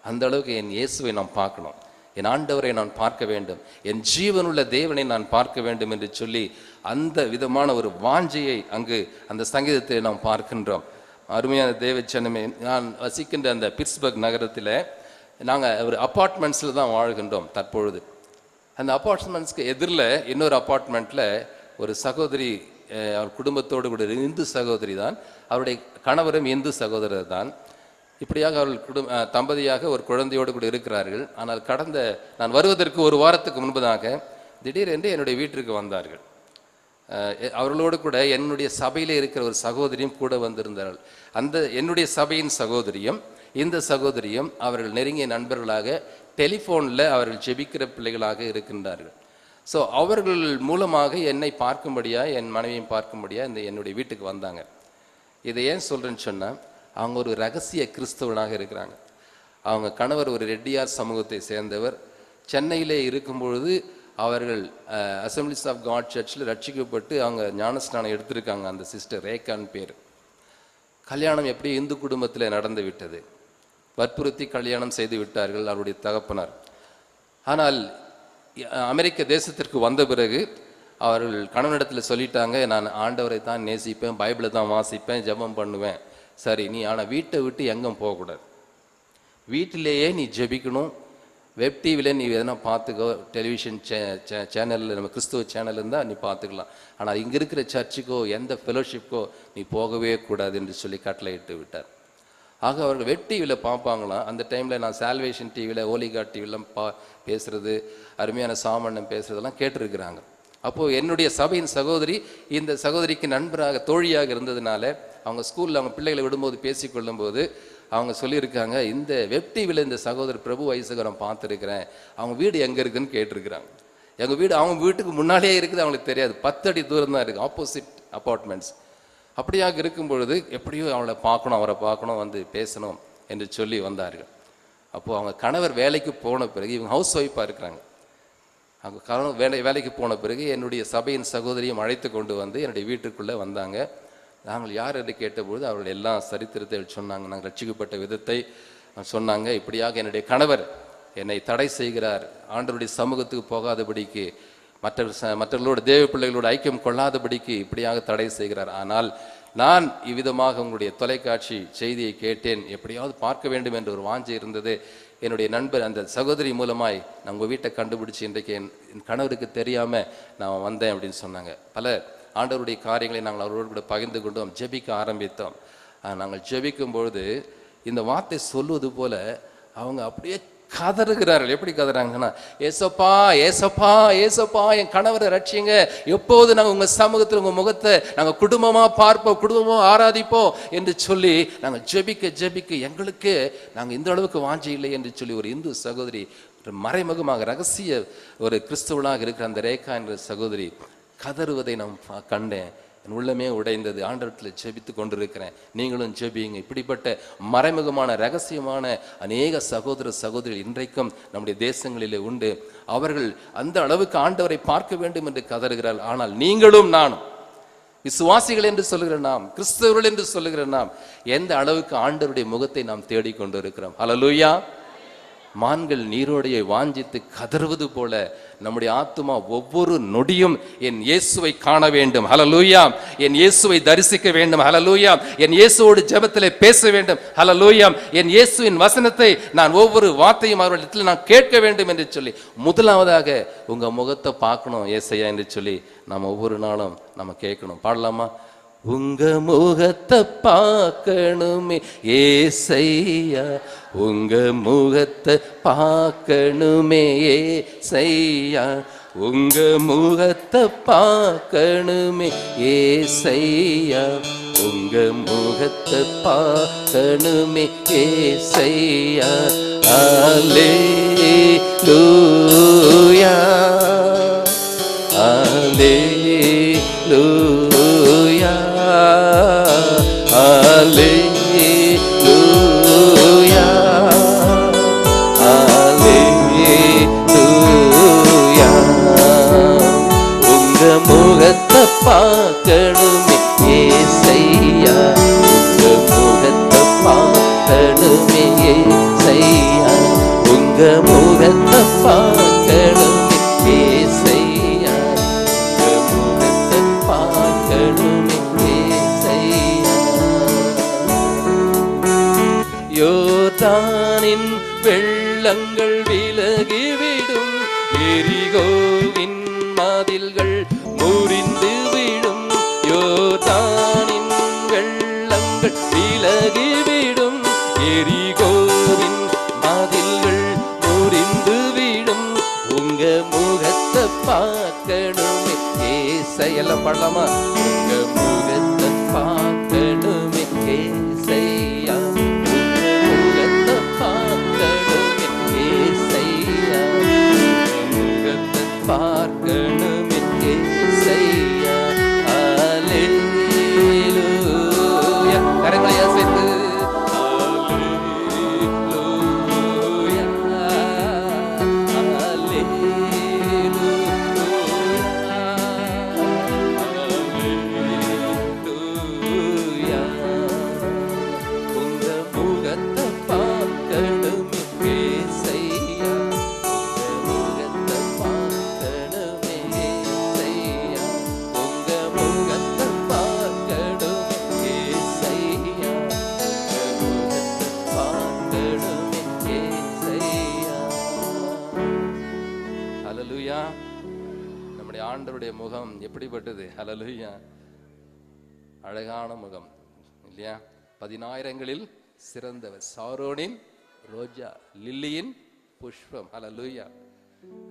அந்த அளவுக்கு என் இயேசுவை நாம் பார்க்கணும். என் ஆண்டவரை நான் பார்க்க வேண்டும், என் ஜீவனுள்ள தேவனை நான் பார்க்க வேண்டும் என்று சொல்லி அந்த விதமான ஒரு வாஞ்சையை அங்கு அந்த சங்கீதத்தை நாம் பார்க்கின்றோம். அருமையான தேவச்சனமே, நான் வசிக்கின்ற அந்த பிட்ஸ்பர்க் நகரத்தில் நாங்கள் ஒரு அப்பார்ட்மெண்ட்ஸில் தான் வாழ்கின்றோம் தற்பொழுது. அந்த அப்பார்ட்மெண்ட்ஸ்க்கு எதிரில் இன்னொரு அப்பார்ட்மெண்ட்டில் ஒரு சகோதரி, அவர் குடும்பத்தோடு கூட இந்து சகோதரி தான், அவருடைய கணவரும் இந்து சகோதரர் தான். இப்படியாக அவர்கள் தம்பதியாக ஒரு குழந்தையோடு கூட இருக்கிறார்கள். ஆனால் நான் வருவதற்கு ஒரு வாரத்துக்கு முன்பதாக திடீரென்று என்னுடைய வீட்டிற்கு வந்தார்கள். அவர்களோடு கூட என்னுடைய சபையிலே இருக்கிற ஒரு சகோதரியும் கூட வந்திருந்தார்கள். அந்த என்னுடைய சபையின் சகோதரியும் இந்த சகோதரியும் அவர்கள் நெருங்கிய நண்பர்களாக, டெலிஃபோனில் அவர்கள் ஜெபிக்கிற பிள்ளைகளாக இருக்கின்றார்கள். ஸோ அவர்கள் மூலமாக என்னை பார்க்கும்படியா, என் மனைவியும் பார்க்கும்படியா என்னுடைய வீட்டுக்கு வந்தாங்க. இதை ஏன் சொல்கிறேன்னு சொன்னால், அவங்க ஒரு ரகசிய கிறிஸ்தவனாக இருக்கிறாங்க. அவங்க கணவர் ஒரு ரெட்டியார் சமூகத்தை சேர்ந்தவர். சென்னையிலே இருக்கும்பொழுது அவர்கள் அசம்பிளிஸ் ஆஃப் காட் சர்ச்சில் ரட்சிக்கப்பட்டு அவங்க ஞானஸ்நானம் எடுத்திருக்காங்க. அந்த சிஸ்டர் ரேகான் பேர். கல்யாணம் எப்படி இந்து குடும்பத்தில் நடந்து விட்டது. வற்புறுத்தி கல்யாணம் செய்து விட்டார்கள் அவருடைய தகப்பனார். ஆனால் அமெரிக்க தேசத்திற்கு வந்த பிறகு அவர்கள் கணவனிடத்தில் சொல்லிட்டாங்க, நான் ஆண்டவரை தான் நேசிப்பேன், பைபிளை தான் வாசிப்பேன், ஜெபம் பண்ணுவேன். சரி, நீ ஆனால் வீட்டை விட்டு எங்கும் போகக்கூடாது, வீட்டிலேயே நீ ஜெபிக்கணும், வெப் டிவியில் நீ எதனா பார்த்துக்கோ, டெலிவிஷன் சேனலில் நம்ம கிறிஸ்துவ சேனல் இருந்தால் நீ பார்த்துக்கலாம், ஆனால் இங்கே இருக்கிற சர்ச்சுக்கோ எந்த ஃபெலோஷிப்கோ நீ போகவே கூடாது என்று சொல்லி கட்டளையிட்டு விட்டார். ஆக அவர்கள் வெப் டிவியில் பார்ப்பாங்களாம். அந்த டைமில் நான் சால்வேஷன் டிவியில், ஓலிகாட் டிவிலாம் பேசுகிறது, அருமையான சாமண்ணன் பேசுகிறதெல்லாம் கேட்டிருக்கிறாங்க. அப்போது என்னுடைய சபையின் சகோதரி இந்த சகோதரிக்கு நண்பராக, தோழியாக இருந்ததுனால அவங்க ஸ்கூலில் அவங்க பிள்ளைகளை விடும்போது பேசிக்கொள்ளும்போது அவங்க சொல்லியிருக்காங்க, இந்த வெப் டிவியில் இந்த சகோதரர் பிரபு வைசகரம் பார்த்துருக்கிறேன், அவங்க வீடு எங்கே இருக்குன்னு கேட்டிருக்கிறாங்க. எங்கள் வீடு அவங்க வீட்டுக்கு முன்னாடியே இருக்குது, அவங்களுக்கு தெரியாது, 10 அடி தூரம் தான் இருக்குது, ஆப்போசிட் அப்பார்ட்மெண்ட்ஸ். அப்படியாக இருக்கும் பொழுது எப்படியோ அவளை பார்க்கணும், அவரை பார்க்கணும், வந்து பேசணும் என்று சொல்லி வந்தார்கள். அப்போது அவங்க கணவர் வேலைக்கு போன பிறகு, இவங்க ஹவுஸ் ஒய்ஃபாக இருக்கிறாங்க, அவங்க கணவர் வேலைக்கு போன பிறகு என்னுடைய சபையின் சகோதரியும் அழைத்து கொண்டு வந்து என்னுடைய வீட்டுக்குள்ளே வந்தாங்க. நாங்கள் யார் என்று கேட்டபொழுது அவர்கள் எல்லாம் சரித்திரத்தை சொன்னாங்க, நாங்கள் ரட்சிக்கப்பட்ட விதத்தை சொன்னாங்க. இப்படியாக என்னுடைய கணவர் என்னை தடை செய்கிறார், ஆண்டவருடைய சமூகத்துக்கு போகாதபடிக்கு, மற்றவர்களோட தேவ பிள்ளைகளோட ஐக்கியம் கொள்ளாதபடிக்கு இப்படியாக தடை செய்கிறார். ஆனால் நான் இவ்விதமாக உங்களுடைய தொலைக்காட்சி செய்தியை கேட்டேன், எப்படியாவது பார்க்க வேண்டும் என்ற ஒரு வாஞ்சை இருந்தது. என்னுடைய நண்பர் அந்த சகோதரி மூலமாய் நான் உங்கள் வீட்டை கண்டுபிடிச்சி இன்றைக்கு என் கணவருக்கு தெரியாமல் நான் வந்தேன் அப்படின்னு சொன்னாங்க. பல ஆண்டவருடைய காரியங்களை நாங்கள் அவரோடு கூட பகிர்ந்து கொண்டோம், ஜெபிக்க ஆரம்பித்தோம். நாங்கள் ஜெபிக்கும் பொழுது இந்த வார்த்தை சொல்வது போல அவங்க அப்படியே கதறுகிறார்கள். எப்படி கதறாங்கன்னா, ஏசப்பா ஏசப்பா ஏசப்பா என் கணவரை ரட்சிங்க, எப்போது நாங்கள் உங்கள் சமூகத்தில் உங்கள் முகத்தை நாங்கள் குடும்பமாக பார்ப்போம், குடும்பமாக ஆராதிப்போம் என்று சொல்லி நாங்கள் ஜெபிக்க ஜெபிக்க எங்களுக்கு நாங்கள் இந்த அளவுக்கு வாஞ்சி இல்லை என்று சொல்லி ஒரு இந்து சகோதரி, ஒரு மறைமுகமாக ரகசிய ஒரு கிறிஸ்தவனாக இருக்கிற அந்த ரேகா என்ற சகோதரி கதறுவதை நான் கண்டேன். என் உள்ளமே உடைந்தது. ஆண்டவரத்தில் ஜெபித்து கொண்டிருக்கிறேன், நீங்களும் ஜெபியுங்க. இப்படிப்பட்ட மறைமுகமான ரகசியமான அநேக சகோதர சகோதரிகள் இன்றைக்கும் நம்முடைய தேசங்களிலே உண்டு. அவர்கள் அந்த அளவுக்கு ஆண்டவரை பார்க்க வேண்டும் என்று கதறுகிறார்கள். ஆனால் நீங்களும் நானும் விசுவாசிகள் என்று சொல்லுகிற நாம், கிறிஸ்தவர்கள் என்று சொல்லுகிற நாம், எந்த அளவுக்கு ஆண்டவருடைய முகத்தை நாம் தேடிக்கொண்டு இருக்கிறோம். ஹல்லேலூயா. மான்கள் நீரோடையை வாஞ்சித்து கதறுவது போல நம்முடைய ஆத்துமா ஒவ்வொரு நொடியும் என் இயேசுவை காண வேண்டும். ஹல்லேலூயா. என் இயேசுவை தரிசிக்க வேண்டும். ஹல்லேலூயா. என் இயேசுவோடு ஜெபத்திலே பேச வேண்டும். ஹல்லேலூயா. என் இயேசுவின் வசனத்தை நான் ஒவ்வொரு வார்த்தையும் அவர்களிடத்தில் நான் கேட்க வேண்டும் என்று சொல்லி, முதலாவதாக உங்க முகத்தை பார்க்கணும் ஏசையா என்று சொல்லி நாம் ஒவ்வொரு நாளும் நம்ம கேட்கணும். பாடலாமா? உங்க முகத்தை பார்க்கணுமே ஏசையா, உங்க முகத்தை பார்க்கணுமே ஏசையா, உங்க முகத்தை பார்க்கணுமே ஏசையா, உங்க முகத்தை பார்க்கணுமே ஏசையா. அல்லேலூயா அல்லேலூயா அல்லேலூயா அல்லேலூயா. உங்க முகத்தை பார்க்கணுமே ஏசையா, உங்க முகத்தை பார்க்கணுமே ஏசையா, உங்க முகத்தை பார்க்கணுமே ஏசையா, முகத்தை பார்க்கணுமே ஏசையா. யோர்தானின் வெள்ளங்கள் விலகிவிடும், எரிகோவின் மதில்கள் முறிந்து விடும். யோர்தானின் வெள்ளங்கள் விலகிவிடும், எரிகோவின் மதில்கள் முறிந்து விடும். உங்க முகத்தை பார்க்கணுமே ஏசையெல்லாம் பாடலாமா? உங்க முகத்தை பார்க்கணுமே ஏசையா, முகத்தை பார்க்கணுமே ஏசையா, முகத்தை பார்க்கணுமே ஏசையா. அல்லேலூயா. கரங்களை அசைத்து நம்முடைய ஆண்டவருடைய முகம் எப்படிப்பட்டது? ஹல்லேலூயா. அழகான முகம் இல்லையா? 10,000ங்களில் சிறந்தவர், சாரோனின் ரோஜா, லில்லியின் புஷ்பம். ஹல்லேலூயா.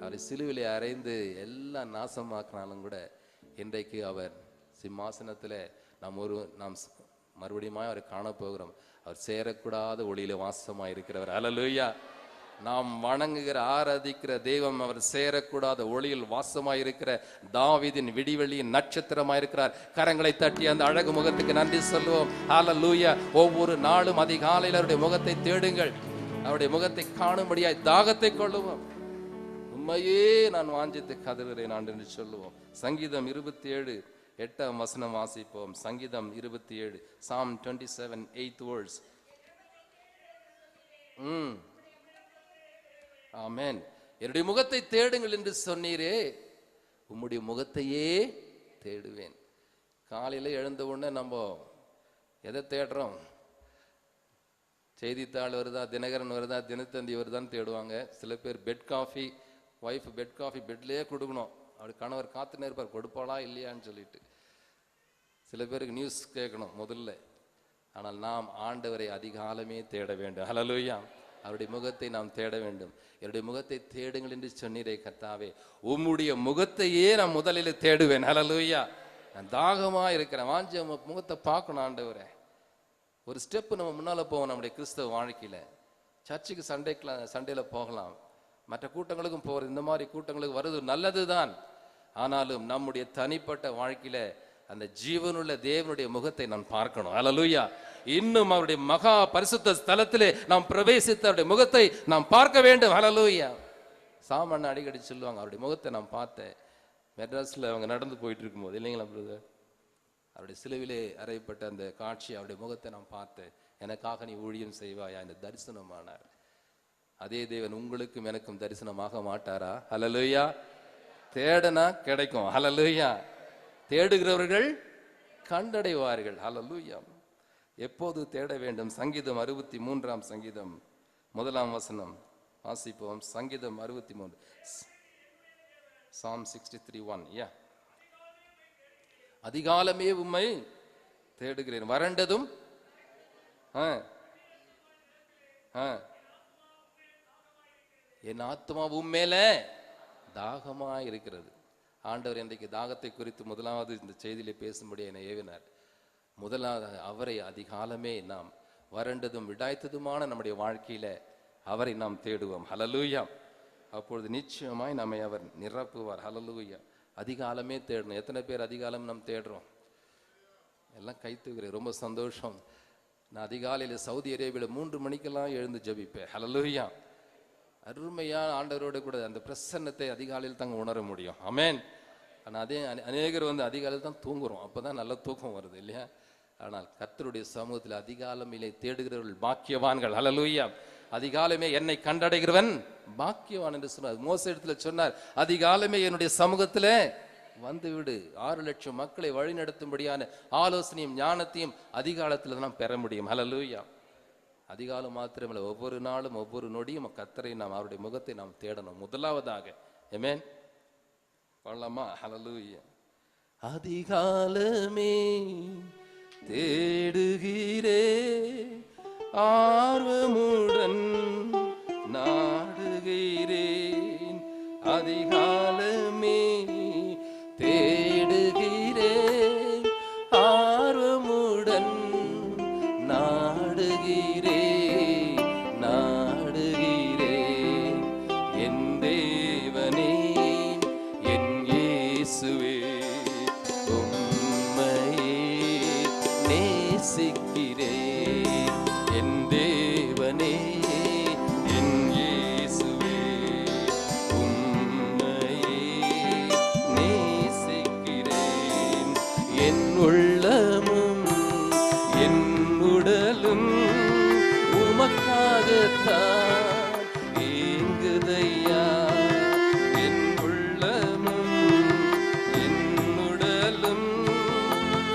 அவர் சிலுவிலே அறைந்து எல்லாம் நாசமாக்கினாலும் கூட இன்றைக்கு அவர் சிம்மாசனத்தில் நாம் மறுபடியும் அவரை காணப்போகிறோம். அவர் சேரக்கூடாத ஒளியில வாசமாக இருக்கிறவர். ஹல்லேலூயா. நாம் வணங்குகிற ஆராதிக்கிற தெய்வம் அவர் சேரக்கூடாத ஒளியில் வாசமாயிருக்கிற தாவீதின் விடிவெளியின் நட்சத்திரமாயிருக்கிறார். கரங்களை தட்டி அந்த அழகு முகத்துக்கு நன்றி சொல்லுவோம். ஹல்லேலூயா. ஒவ்வொரு நாளும் அதிகாலையில் அவருடைய முகத்தை தேடுங்கள், அவருடைய முகத்தை காணும்படியாய் தாகத்தை கொள்ளுவோம். உண்மையே நான் வாஞ்சித்து கதறுகிறேன் என்று சொல்லுவோம். சங்கீதம் 27:8 வாசிப்போம். சங்கீதம் 27, Psalm 27, 8 words. ஆமென். என்னுடைய முகத்தை தேடுங்கள் என்று சொன்னீரே, உம்முடைய முகத்தையே தேடுவேன். காலையில் எழுந்த உடனே நம்ம எதை தேடுறோம்? செய்தித்தாள் வருதா, தினகரன் வருதா, தினத்தந்தி வருதான்னு தேடுவாங்க. சில பேர் bed coffee, wife bed coffee பெட்லேயே கொடுக்கணும், அப்படி கணவர் காத்துனே இருப்பார் கொடுப்பாளா இல்லையான்னு சொல்லிட்டு. சில பேருக்கு நியூஸ் கேட்கணும் முதல்ல. ஆனால் நாம் ஆண்டவரை அதிகாலமே தேட வேண்டும். ஹல்லேலூயா. அவருடைய முகத்தை நாம் தேட வேண்டும். என்னுடைய முகத்தை தேடுங்கள் என்று சொன்னீரே கர்த்தாவே, உம்முடைய முகத்தையே நான் முதலில் தேடுவேன். ஹல்லேலூயா. நான் தாகமா இருக்கிறேன், வாஞ்ச முகத்தை பார்க்கணும் ஆண்டவரே. ஒரு ஸ்டெப்பு நம்ம முன்னால போவோம். நம்முடைய கிறிஸ்தவ வாழ்க்கையில சர்ச்சுக்கு சண்டேல போகலாம், மற்ற கூட்டங்களுக்கும் போகிறது. இந்த மாதிரி கூட்டங்களுக்கு வருது நல்லதுதான். ஆனாலும் நம்முடைய தனிப்பட்ட வாழ்க்கையில அந்த ஜீவனுள்ள தேவனுடைய முகத்தை நான் பார்க்கணும். ஹல்லேலூயா. இன்னும் அவருடைய மகா பரிசுத்த ஸ்தலத்திலே நாம் பிரவேசித்த அவருடைய முகத்தை நாம் பார்க்க வேண்டும். ஹல்லேலூயா. சாமண்ண அடிக்கடி சொல்லுவாங்க, அவருடைய முகத்தை நான் பார்த்தேன். மெட்ராஸில் அவங்க நடந்து போயிட்டு இருக்கும்போது, இல்லைங்களா பிரதர், அவருடைய சிலுவிலே அறையப்பட்ட அந்த காட்சி, அவருடைய முகத்தை நான் பார்த்தேன். எனக்காக நீ ஊழியம் செய்வாயா என்று தரிசனமானார். அதே தேவன் உங்களுக்கும் எனக்கும் தரிசனமாக மாட்டாரா? ஹல்லேலூயா. தேடனா கிடைக்கும். ஹல்லேலூயா. தேடுகிறவர்கள் கண்டடைவார்கள். ஹல்லேலூயா. எப்போது தேட வேண்டும்? சங்கீதம் 63 சங்கீதம் 1 வாசிப்போம். சங்கீதம் 63, Psalm 63:1. அதிகாலமே உம்மை தேடுகிறேன், வறண்டதும் என் ஆத்மா உம்மேல தாகமா இருக்கிறது. ஆண்டவர் இன்றைக்கு தாகத்தை குறித்து முதலாவது இந்த செய்தியிலே பேசும்படி என்னை ஏவினார். முதலாவது அவரை அதிகாலமே நாம் வறண்டதும் விடாய்த்ததுமான நம்முடைய வாழ்க்கையில அவரை நாம் தேடுவோம். ஹல்லேலூயா. அப்பொழுது நிச்சயமாய் நம்மை அவர் நிரப்புவார். ஹல்லேலூயா. அதிகாலமே தேடணும். எத்தனை பேர் அதிகாலம் நாம் தேடுறோம்? எல்லாம் கை தூக்குறேன். ரொம்ப சந்தோஷம். நான் அதிகாலையில் சவுதி அரேபியாவில் 3 மணிக்கெல்லாம் எழுந்து ஜெபிப்பேன். ஹல்லேலூயா. அருமையான ஆண்டவரோடு கூட அந்த பிரசன்னத்தை அதிகாலையில் தாங்க உணர முடியும். ஆமென். ஆனால் அதே அநேகர் அதிகாலையில் தான் தூங்குறோம், அப்போதான் நல்ல தூக்கம் வருது இல்லையா? ஆனால் கர்த்தருடைய சமூகத்தில் அதிகாலமிலே தேடுகிறவர்கள் பாக்கியவான்கள். ஹல்லேலூயா. அதிகாலமே என்னை கண்டடைகிறவன் பாக்கியவான் என்று சொன்னார். மோசே இடத்துல சொன்னார், அதிகாலமே என்னுடைய சமூகத்திலே வந்துவிடு. 6 லட்சம் மக்களை வழிநடத்தும்படியான ஆலோசனையும் ஞானத்தையும் அதிகாலத்துல தான் பெற முடியும். ஹல்லேலூயா. அதிகாலம் மாத்திரமல்ல, ஒவ்வொரு நாளும் ஒவ்வொரு நொடியும் கர்த்தரை நாம் அவருடைய முகத்தை நாம் தேடணும். முதலாவதாக ஆமென் பண்ணலாமா? ஹல்லேலூயா. அதிகாலமே தேடுகிறே, ஆர்வமுடன் நாடுகிறேன். அதிகாலமே தேடுகிறேன், ஆர்வமுடன் நாடுகிறேன், நாடுகிறேன். என் தேவனே, என் இயேசுவே, உம்மையே நேசிக்கிறேன். என் தேவனே, என் இயேசுவே, உம்மையே நேசிக்கிறேன். என் உள்ளமும் என் உடலும் உமக்காகத்தான் ஏங்குதையா. என் உள்ளமும் என் உடலும்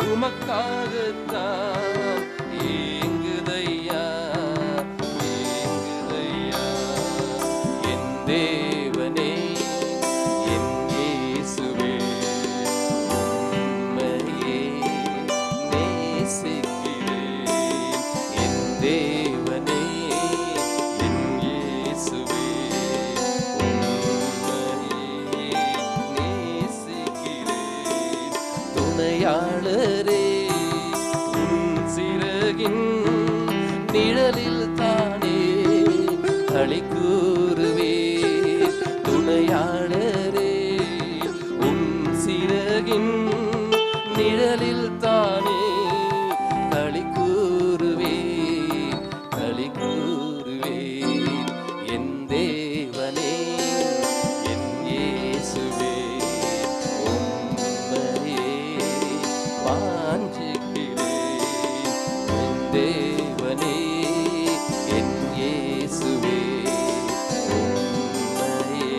உமக்காகத்தான் ஏங்குதையா, ஏங்குதையா. என் தேவனே, என் இயேசுவே, உம்மையே நேசிக்கிறேன். என் தேவனே, என் இயேசுவே, உம்மையே நேசிக்கிறேன். துணையாளரே, உன் சிறகின் நிழலில் தானே களி கூறுவேன். துணையாளரே, உன் சிறகின் நிழலில் தானே களி கூறுவேன், களி கூறுவேன். என் தேவனே, என் இயேசுவே, உம்மையே வாஞ்சிக்கிறேன். என் தேவனே, என் இயேசுவே, உம்மையே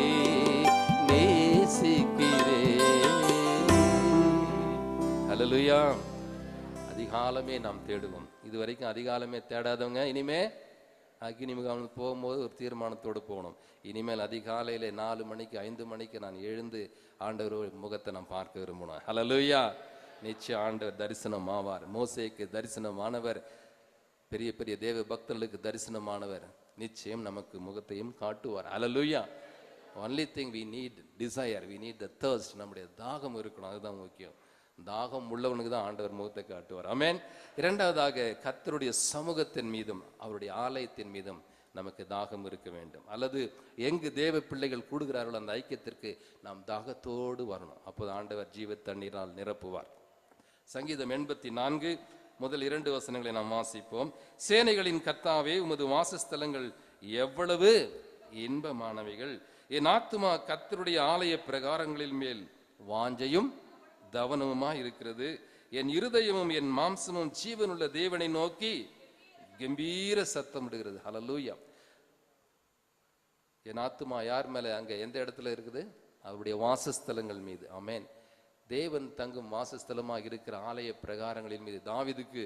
நேசிக்கிறேன். ஹல்லேலூயா. அதிகாலமே நாம் தேடுவோம். இதுவரைக்கும் அதிகாலமே தேடாதவங்க இனிமே அக்னி முகாமுக்கு போகும்போது ஒரு தீர்மானத்தோடு போகணும். இனிமேல் அதிகாலையில 4 மணிக்கு 5 மணிக்கு நான் எழுந்து ஆண்டவர் முகத்தை நான் பார்க்க விரும்பணும். ஹல்லேலூயா. நிச்சயம் ஆண்டவர் தரிசனம் ஆவார். மோசேக்கு தரிசனமானவர், பெரிய பெரிய தேவ பக்தர்களுக்கு தரிசனமானவர், நிச்சயம் நமக்கு முகத்தையும் காட்டுவார். Hallelujah. Only thing we need desire, we need the thirst. நம்முடைய தாகம் இருக்கணும், அதுதான் முக்கியம். தாகம் உள்ளவனுக்கு தான் ஆண்டவர் முகத்தை காட்டுவார். ஆமென். இரண்டாவதாக கர்த்தருடைய சமூகத்தின் மீதும் அவருடைய ஆலயத்தின் மீதும் நமக்கு தாகம் இருக்க வேண்டும். அல்லது எங்கு தேவ பிள்ளைகள் கூடுகிறார்களோ அந்த ஐக்கியத்திற்கு நாம் தாகத்தோடு வரணும். அப்போது ஆண்டவர் ஜீவ தண்ணீரால் நிரப்புவார். சங்கீதம் 84 முதல் 2 வசனங்களை நாம் வாசிப்போம். சேனைகளின் கர்த்தாவே, உமது வாசஸ்தலங்கள் எவ்வளவு இன்பமானவைகள். என் ஆத்துமா கர்த்தருடைய ஆலய பிரகாரங்களில் மேல் வாஞ்சையும் தவனமுமாய் இருக்கிறது. என் இருதயமும் என் மாம்சமும் ஜீவனுள்ள தேவனை நோக்கி கம்பீர சத்தம் இடுகிறது. ஹல்லேலூயா. என் ஆத்துமா யார் மேல? அங்க எந்த இடத்துல இருக்குது? அவருடைய வாசஸ்தலங்கள் மீது. ஆமென். தேவன் தங்கும் வாசஸ்தலமாக இருக்கிற ஆலய பிரகாரங்களின் மீது தாவீதுக்கு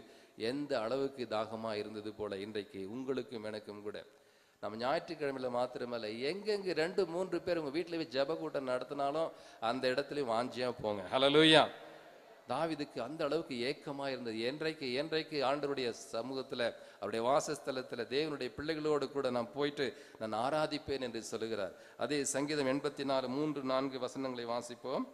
எந்த அளவுக்கு தாகமா இருந்தது போல இன்றைக்கு உங்களுக்கும் எனக்கும் கூட. நம்ம ஞாயிற்றுக்கிழமையில மாத்திரமல்ல, எங்கெங்க 2-3 பேர் உங்க வீட்டில் போய் ஜெப கூட்டம் நடத்தினாலும் அந்த இடத்துலயும் வாஞ்சியா போங்க. ஹல்லேலூயா. தாவீதுக்கு அந்த அளவுக்கு ஏக்கமா இருந்தது. என்றைக்கு ஆண்டவருடைய சமூகத்துல, அவருடைய வாசஸ்தலத்துல தேவனுடைய பிள்ளைகளோடு கூட நான் போயிட்டு நான் ஆராதிப்பேன் என்று சொல்லுகிறார். அதே சங்கீதம் 84 3-4 வசனங்களை வாசிப்போம்.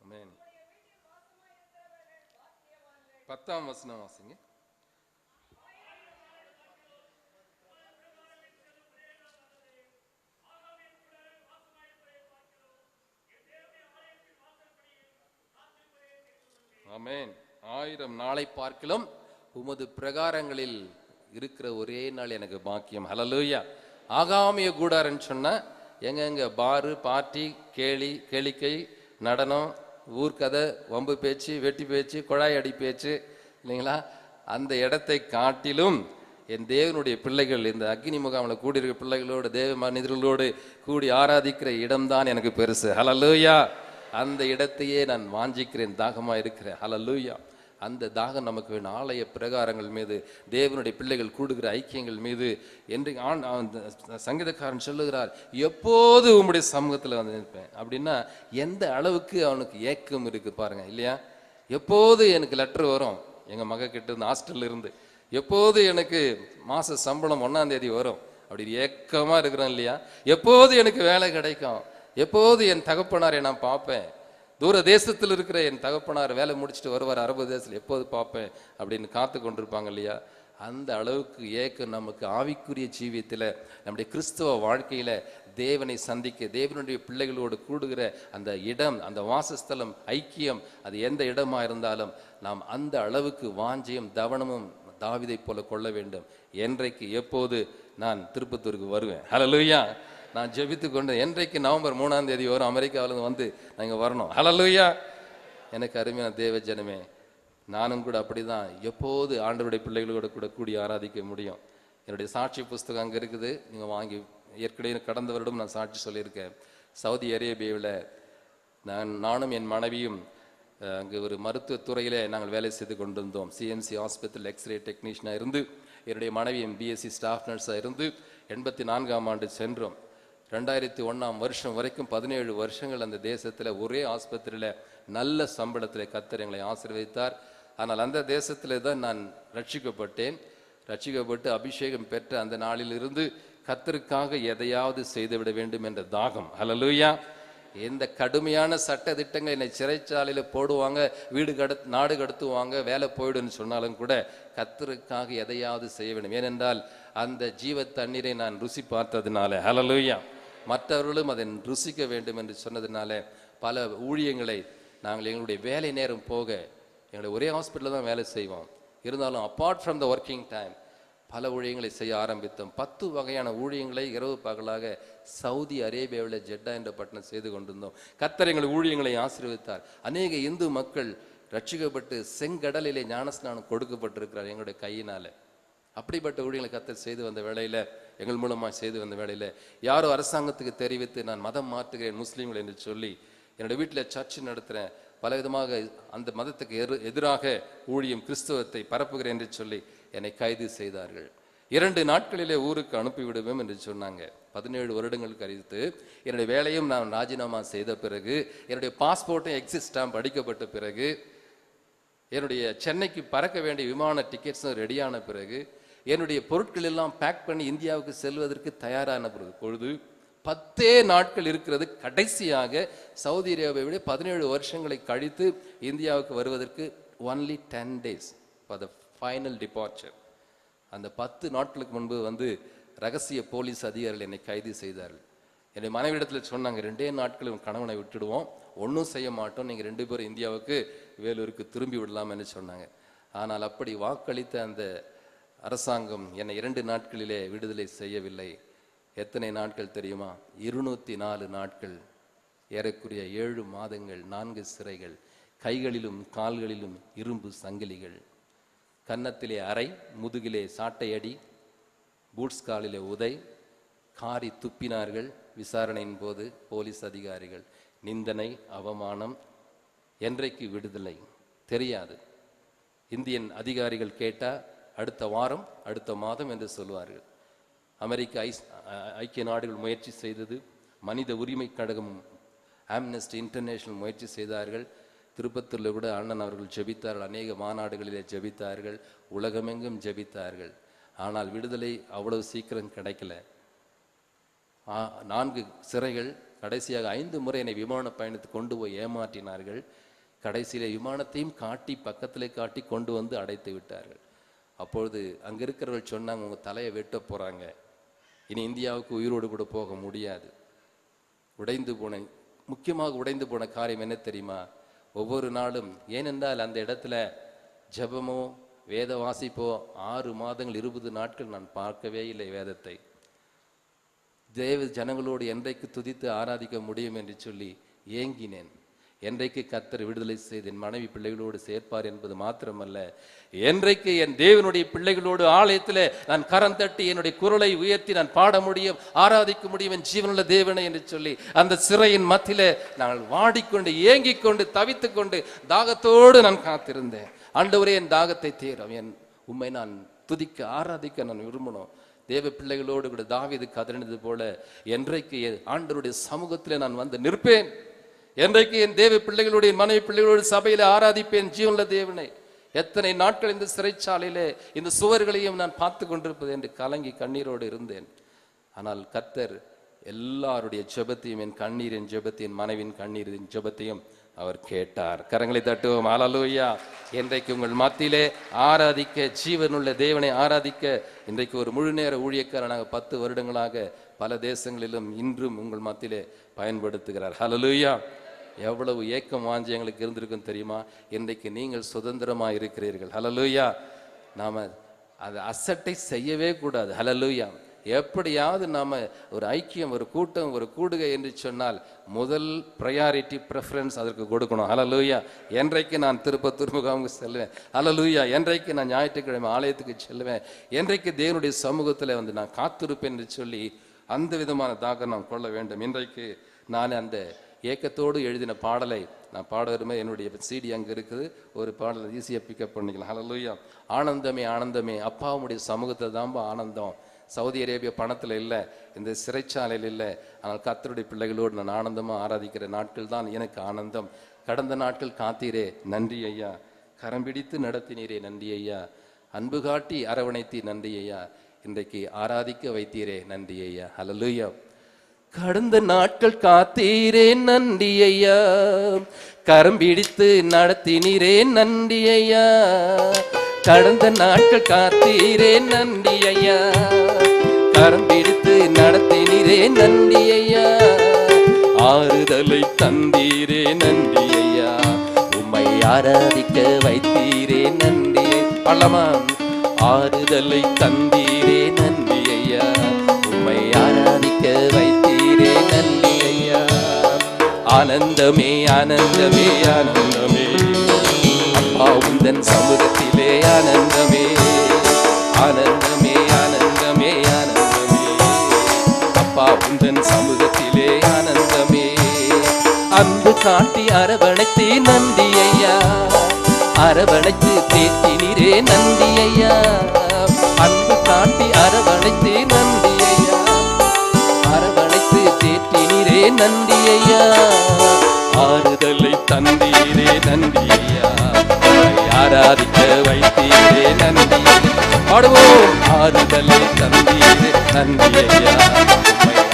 ஆமென். 10ஆம் வசனம் வாசிங்க. ஆமென். 1000 நாளை பார்க்கிலும் உமது பிரகாரங்களில் இருக்கிற ஒரே நாள் எனக்கு பாக்கியம். ஹல்லேலூயா. ஆகாமிய கூடாரன்னு சொன்ன எங்க பாரு, பார்ட்டி, கேளிக்கை, நடனம், ஊர்க்கதை, வம்பு பேச்சு, வெட்டி பேச்சு, குழாய் அடி பேச்சு இல்லைங்களா? அந்த இடத்தை காட்டிலும் என் தேவனுடைய பிள்ளைகள் இந்த அக்னி முகாமில் கூடியிருக்க பிள்ளைகளோடு, தேவ மனிதர்களோடு கூடி ஆராதிக்கிற இடம்தான் எனக்கு பெருசு. ஹல்லேலூயா! அந்த இடத்தையே நான் வாஞ்சிக்கிறேன், தாகமா இருக்கிறேன். ஹல்லேலூயா! அந்த தாகம் நமக்கு வேணும். ஆலய பிரகாரங்கள் மீது, தேவனுடைய பிள்ளைகள் கூடுகிற ஐக்கியங்கள் மீது. என்று சங்கீதக்காரன் சொல்லுகிறார், எப்போது உம்முடைய சமூகத்தில் வந்து நிற்பேன். அப்படின்னா எந்த அளவுக்கு அவனுக்கு ஏக்கம் இருக்கு பாருங்க இல்லையா? எப்போது எனக்கு லெட்டர் வரும் எங்க மக கிட்ட இருந்து, ஹாஸ்டல்ல இருந்து, எப்போது எனக்கு மாச சம்பளம் 1ஆம் தேதி வரும் அப்படி ஏக்கமா இருக்கிறோம் இல்லையா? எப்போது எனக்கு வேலை கிடைக்கும், எப்போது என் தகப்பனாரை நான் பார்ப்பேன், தூர தேசத்தில் இருக்கிற என் தகப்பனார் வேலை முடிச்சுட்டு வருவார் அரபு தேசத்தில், எப்போது பார்ப்பேன் அப்படின்னு காத்து கொண்டிருப்பாங்க இல்லையா? அந்த அளவுக்கு ஏக்கம் நமக்கு ஆவிக்குரிய ஜீவியத்தில், நம்முடைய கிறிஸ்தவ வாழ்க்கையில தேவனை சந்திக்க, தேவனுடைய பிள்ளைகளோடு கூடுகிற அந்த இடம், அந்த வாசஸ்தலம், ஐக்கியம், அது எந்த இடமா இருந்தாலும் நாம் அந்த அளவுக்கு வாஞ்சையும் தவனமும் தாவீதை போல கொள்ள வேண்டும். என்றைக்கு எப்போது நான் திருப்பத்தூருக்கு வருவேன், ஹல்லேலூயா, நான் ஜெபித்து கொண்டு என்றைக்கு நவம்பர் 3ஆம் தேதி வரும் அமெரிக்காவிலிருந்து வந்து நாங்கள் வரணும், ஹல்லேலூயா. எனக்கு அருமையான தேவ ஜனமே, நானும் கூட அப்படிதான் எப்போது ஆண்டவருடைய பிள்ளைகளோட கூட கூடி ஆராதிக்க முடியும். என்னுடைய சாட்சி புஸ்தகம் அங்கே இருக்குது, நீங்கள் வாங்கி. ஏற்கனவே கடந்த வருடம் நான் சாட்சி சொல்லியிருக்கேன். சவுதி அரேபியாவில் நானும் என் மனைவியும் அங்கே ஒரு மருத்துவத்துறையில் நாங்கள் வேலை செய்து கொண்டிருந்தோம். சிஎம்சி ஹாஸ்பிட்டல் எக்ஸ்ரே டெக்னீஷியனாக இருந்து, என்னுடைய மனைவியும் பிஎஸ்சி ஸ்டாஃப் நர்ஸாக இருந்து 84ஆம் ஆண்டு சென்றோம். 2001ஆம் வருஷம் வரைக்கும் 17 வருஷங்கள் அந்த தேசத்தில் ஒரே ஆஸ்பத்திரியில் நல்ல சம்பளத்தில் கர்த்தர் எங்களை ஆசீர்வதித்தார். ஆனால் அந்த தேசத்தில் தான் நான் ரட்சிக்கப்பட்டு அபிஷேகம் பெற்ற அந்த நாளிலிருந்து கர்த்தருக்காக எதையாவது செய்துவிட வேண்டும் என்ற தாகம். ஹல்லேலூயா! எந்த கடுமையான சட்ட திட்டங்கள் என்னை சிறைச்சாலையில் போடுவாங்க, நாடு கடத்துவாங்க, வேலை போயிடுன்னு சொன்னாலும் கூட கர்த்தருக்காக எதையாவது செய்ய வேண்டும். ஏனென்றால் அந்த ஜீவ தண்ணீரை நான் ருசி பார்த்ததுனால, ஹல்லேலூயா, மற்றவர்களும் அதை ருசிக்க வேண்டும் என்று சொன்னதுனால பல ஊழியங்களை நாங்கள் எங்களுடைய வேலை நேரம் போக, எங்களுடைய ஒரே ஹாஸ்பிட்டலில் தான் வேலை செய்வோம், இருந்தாலும் apart from the working time பல ஊழியங்களை செய்ய ஆரம்பித்தோம். 10 வகையான ஊழியங்களை இரவு பகலாக சவுதி அரேபியாவில் ஜெட்டா என்ற பட்டணம் செய்து கொண்டிருந்தோம். கர்த்தர் எங்கள் ஊழியங்களை ஆசீர்வதித்தார். அநேக இந்து மக்கள் ரட்சிக்கப்பட்டு செங்கடலிலே ஞானஸ்நானம் கொடுக்கப்பட்டிருக்கிறார் எங்களுடைய கையினால. அப்படிப்பட்ட ஊழியங்களை கர்த்தர் செய்து வந்த வேளையில், எங்கள் மூலமாக செய்து வந்த வேளையில், யாரோ அரசாங்கத்துக்கு தெரிவித்து நான் மதம் மாற்றுகிறேன் முஸ்லீம்கள் என்று சொல்லி என்னுடைய வீட்டில் சர்ச்சு நடத்துகிறேன், பல விதமாக அந்த மதத்துக்கு எதிராக ஊழியம் கிறிஸ்தவத்தை பரப்புகிறேன் என்று சொல்லி என்னை கைது செய்தார்கள். 2 நாட்களிலே ஊருக்கு அனுப்பிவிடுவோம் என்று சொன்னாங்க. 17 வருடங்கள் கழித்து என்னுடைய வேலையும் நான் ராஜினாமா செய்த பிறகு, என்னுடைய பாஸ்போர்ட்டும் எக்ஸிட் ஸ்டாம்ப் அடிக்கப்பட்ட பிறகு, என்னுடைய சென்னைக்கு பறக்க வேண்டிய விமான டிக்கெட்ஸும் ரெடியான பிறகு, என்னுடைய பொருட்கள் எல்லாம் பேக் பண்ணி இந்தியாவுக்கு செல்வதற்கு தயாரான பொழுது 10 நாட்கள் இருக்கிறது. கடைசியாக சவுதி அரேபியாவிட 17 வருஷங்களை கழித்து இந்தியாவுக்கு வருவதற்கு only 10 days for the final departure. அந்த 10 நாட்களுக்கு முன்பு வந்து ரகசிய போலீஸ் அதிகாரிகள் என்னை கைது செய்தார்கள். என்னுடைய மனைவிடத்தில் சொன்னாங்க, 2 நாட்களும் கணவனை விட்டுடுவோம், ஒன்றும் செய்ய மாட்டோம், நீங்கள் 2 பேரும் இந்தியாவுக்கு வேலூருக்கு திரும்பி விடலாம்னு சொன்னாங்க. ஆனால் அப்படி வாக்களித்த அந்த அரசாங்கம் என்னை 2 நாட்களிலே விடுதலை செய்யவில்லை. எத்தனை நாட்கள் தெரியுமா? 204 நாட்கள், ஏறக்குறைய 7 மாதங்கள், 4 சிறைகள், கைகளிலும் கால்களிலும் இரும்பு சங்கிலிகள், கன்னத்திலே அறை, முதுகிலே சாட்டையடி, பூட்ஸ் காலிலே உதை, காரி துப்பினார்கள். விசாரணையின் போது போலீஸ் அதிகாரிகள் நிந்தனை, அவமானம். என்றைக்கு விடுதலை தெரியாது. இந்தியன் அதிகாரிகள் கேட்டால் அடுத்த வாரம், அடுத்த மாதம் என்று சொல்வார்கள். அமெரிக்க ஐக்கிய நாடுகள் முயற்சி செய்தது, மனித உரிமை கழகம், ஆம்னஸ்டி இன்டர்நேஷனல் முயற்சி செய்தார்கள். திருப்பத்தூரில் கூட அண்ணன் அவர்கள் ஜெபித்தார்கள், அநேக மாநாடுகளிலே ஜெபித்தார்கள், உலகமெங்கும் ஜெபித்தார்கள். ஆனால் விடுதலை அவ்வளவு சீக்கிரம் கிடைக்கல. 4 சிறைகள், கடைசியாக 5 முறை என்னை விமான பயணத்துக்கு கொண்டு போய் ஏமாற்றினார்கள். கடைசியிலே விமானத்தையும் காட்டி, பக்கத்திலே காட்டி கொண்டு வந்து அடைத்து விட்டார்கள். அப்பொழுது அங்கே இருக்கிறவர்கள் சொன்னாங்க, உங்கள் தலையை வெட்ட போகிறாங்க, இனி இந்தியாவுக்கு உயிரோடு கூட போக முடியாது. முக்கியமாக உடைந்து போன காரியம் என்ன தெரியுமா? ஒவ்வொரு நாளும், ஏனென்றால் அந்த இடத்துல ஜெபமோ வேத வாசிப்போ 6 மாதங்கள் 20 நாட்கள் நான் பார்க்கவே இல்லை வேதத்தை. தேவ ஜனங்களோடு என்றைக்கு துதித்து ஆராதிக்க முடியும் என்று சொல்லி ஏங்கினேன். என்றைக்கு கர்த்தர் விடுதலை செய்து என் மனைவி பிள்ளைகளோடு சேர்ப்பார் என்பது மாத்திரமல்ல, என்றைக்கு என் தேவனுடைய பிள்ளைகளோடு ஆலயத்தில் நான் கரம் தட்டி என்னுடைய குரலை உயர்த்தி நான் பாட முடியும், ஆராதிக்க முடியும் என் ஜீவனுள்ள தேவனை என்று சொல்லி அந்த சிறையின் மத்தியிலே நாங்கள் வாடிக்கொண்டு ஏங்கிக் கொண்டு தவித்துக் கொண்டு தாகத்தோடு நான் காத்திருந்தேன். ஆண்டவரே, என் தாகத்தை தீரும், என் உம்மை நான் துதிக்க ஆராதிக்க நான் விரும்பணும். தேவ பிள்ளைகளோடு கூட தாவீது கதறினது போல என்றைக்கு ஆண்டவருடைய சமூகத்தில் நான் வந்து நிற்பேன், என்றைக்கு என் தேவ பிள்ளைகளுடைய மனைவி பிள்ளைகளோடு சபையில ஆராதிப்பேன் ஜீவனுள்ள தேவனை. எத்தனை நாட்கள் இந்த சிறைச்சாலையிலே இந்த சுவர்களையும் நான் பார்த்து கொண்டிருப்பது என்று கலங்கி கண்ணீரோடு இருந்தேன். ஆனால் கர்த்தர் எல்லாருடைய ஜெபத்தையும், என் கண்ணீரின் ஜெபத்தையும், மனைவின் கண்ணீரின் ஜெபத்தையும் அவர் கேட்டார். கரங்களை தட்டுவோம். ஹல்லேலூயா. இன்றைக்கு உங்கள் மத்தியிலே ஆராதிக்க, ஜீவனுள்ள தேவனை ஆராதிக்க இன்றைக்கு ஒரு முழு நேர ஊழியக்காரனாக 10 வருடங்களாக பல தேசங்களிலும் இன்றும் உங்கள் மத்தியிலே பயன்படுத்துகிறார். ஹல்லேலூயா. எவ்வளவு ஏக்கம் வாஞ்சி எங்களுக்கு இருந்திருக்கும் தெரியுமா? இன்றைக்கு நீங்கள் சுதந்திரமாக இருக்கிறீர்கள். ஹல்லேலூயா. நாம அதை அசட்டை செய்யவே கூடாது. ஹல்லேலூயா. எப்படியாவது நாம ஒரு ஐக்கியம், ஒரு கூட்டம், ஒரு கூடுகை என்று சொன்னால் முதல் ப்ரையாரிட்டி ப்ரெஃபரன்ஸ் அதற்கு கொடுக்கணும். ஹல்லேலூயா. என்றைக்கு நான் திருப்பத்தூர் முகாமுக்கு செல்வேன், ஹல்லேலூயா, என்றைக்கு நான் ஞாயிற்றுக்கிழமை ஆலயத்துக்கு செல்வேன், என்றைக்கு தேவனுடைய சமூகத்தில் வந்து நான் காத்திருப்பேன் என்று சொல்லி அந்த விதமான தாக்கம் நாம் கொள்ள வேண்டும். இன்றைக்கு நான் அந்த ஏக்கத்தோடு எழுதின பாடலை நான் பாட வருமே, என்னுடைய சிடி அங்கே இருக்குது, ஒரு பாடலை ஈஸியாக பிக்கப் பண்ணிக்கலாம். ஹல்லேலூயா. ஆனந்தமே ஆனந்தமே, அப்பாவுடைய சமூகத்தில் தான்பா ஆனந்தம். சவுதி அரேபியா பணத்தில் இல்லை, இந்த சிறைச்சாலையில் இல்லை, ஆனால் கர்த்தருடைய பிள்ளைகளோடு நான் ஆனந்தமாக ஆராதிக்கிற நாட்கள் தான் எனக்கு ஆனந்தம். கடந்த நாட்கள் காத்தீரே நன்றி ஐயா, கரம் பிடித்து நடத்தினீரே நன்றி ஐயா, அன்பு காட்டி அரவணைத்தி நன்றி ஐயா, இன்றைக்கு ஆராதிக்க வைத்தீரே நன்றி ஐயா. ஹல்லேலூயா. கடந்த நாட்கள் காத்தீரே நன்றி ஐயா, கரம் பிடித்து நடத்தினீரே நன்றி ஐயா, கடந்த நாட்கள் காத்தீரே நன்றி ஐயா, கரம் பிடித்து நடத்தினீரே நன்றி ஐயா, ஆறுதலை தந்தீரே நன்றி ஐயா, உம்மை ஆராதிக்க வைத்தீரே நன்றி. பல்லமா. ஆறுதலை தந்தீரே நன்றி ஐயா, உம்மை ஆராதிக்க வைத்தீரே நன்றி ஐயா, ஆனந்தமே ஆனந்தமே ஆனந்தமே, அப்பா உந்தன் சமூகத்திலே ஆனந்தமே ஆனந்தமே ஆனந்தமே ஆனந்தமே, அப்பா உந்தன் சமூகத்திலே ஆனந்தமே, அன்பு காட்டி அரவணைத்து நன்றி ஐயா, அரவணைத்து தேற்றினீரே நன்றி ஐயா, அன்பு காட்டி அரவணைத்து நன்றி ஐயா, அரவணைத்து தேற்றினீரே நன்றி ஐயா, ஆறுதலை தந்தீரே நன்றி ஐயா, ஆராதிக்க வைத்தீரே நன்றி. பாடுவோம். ஆறுதலை தந்தீரே நன்றி ஐயா,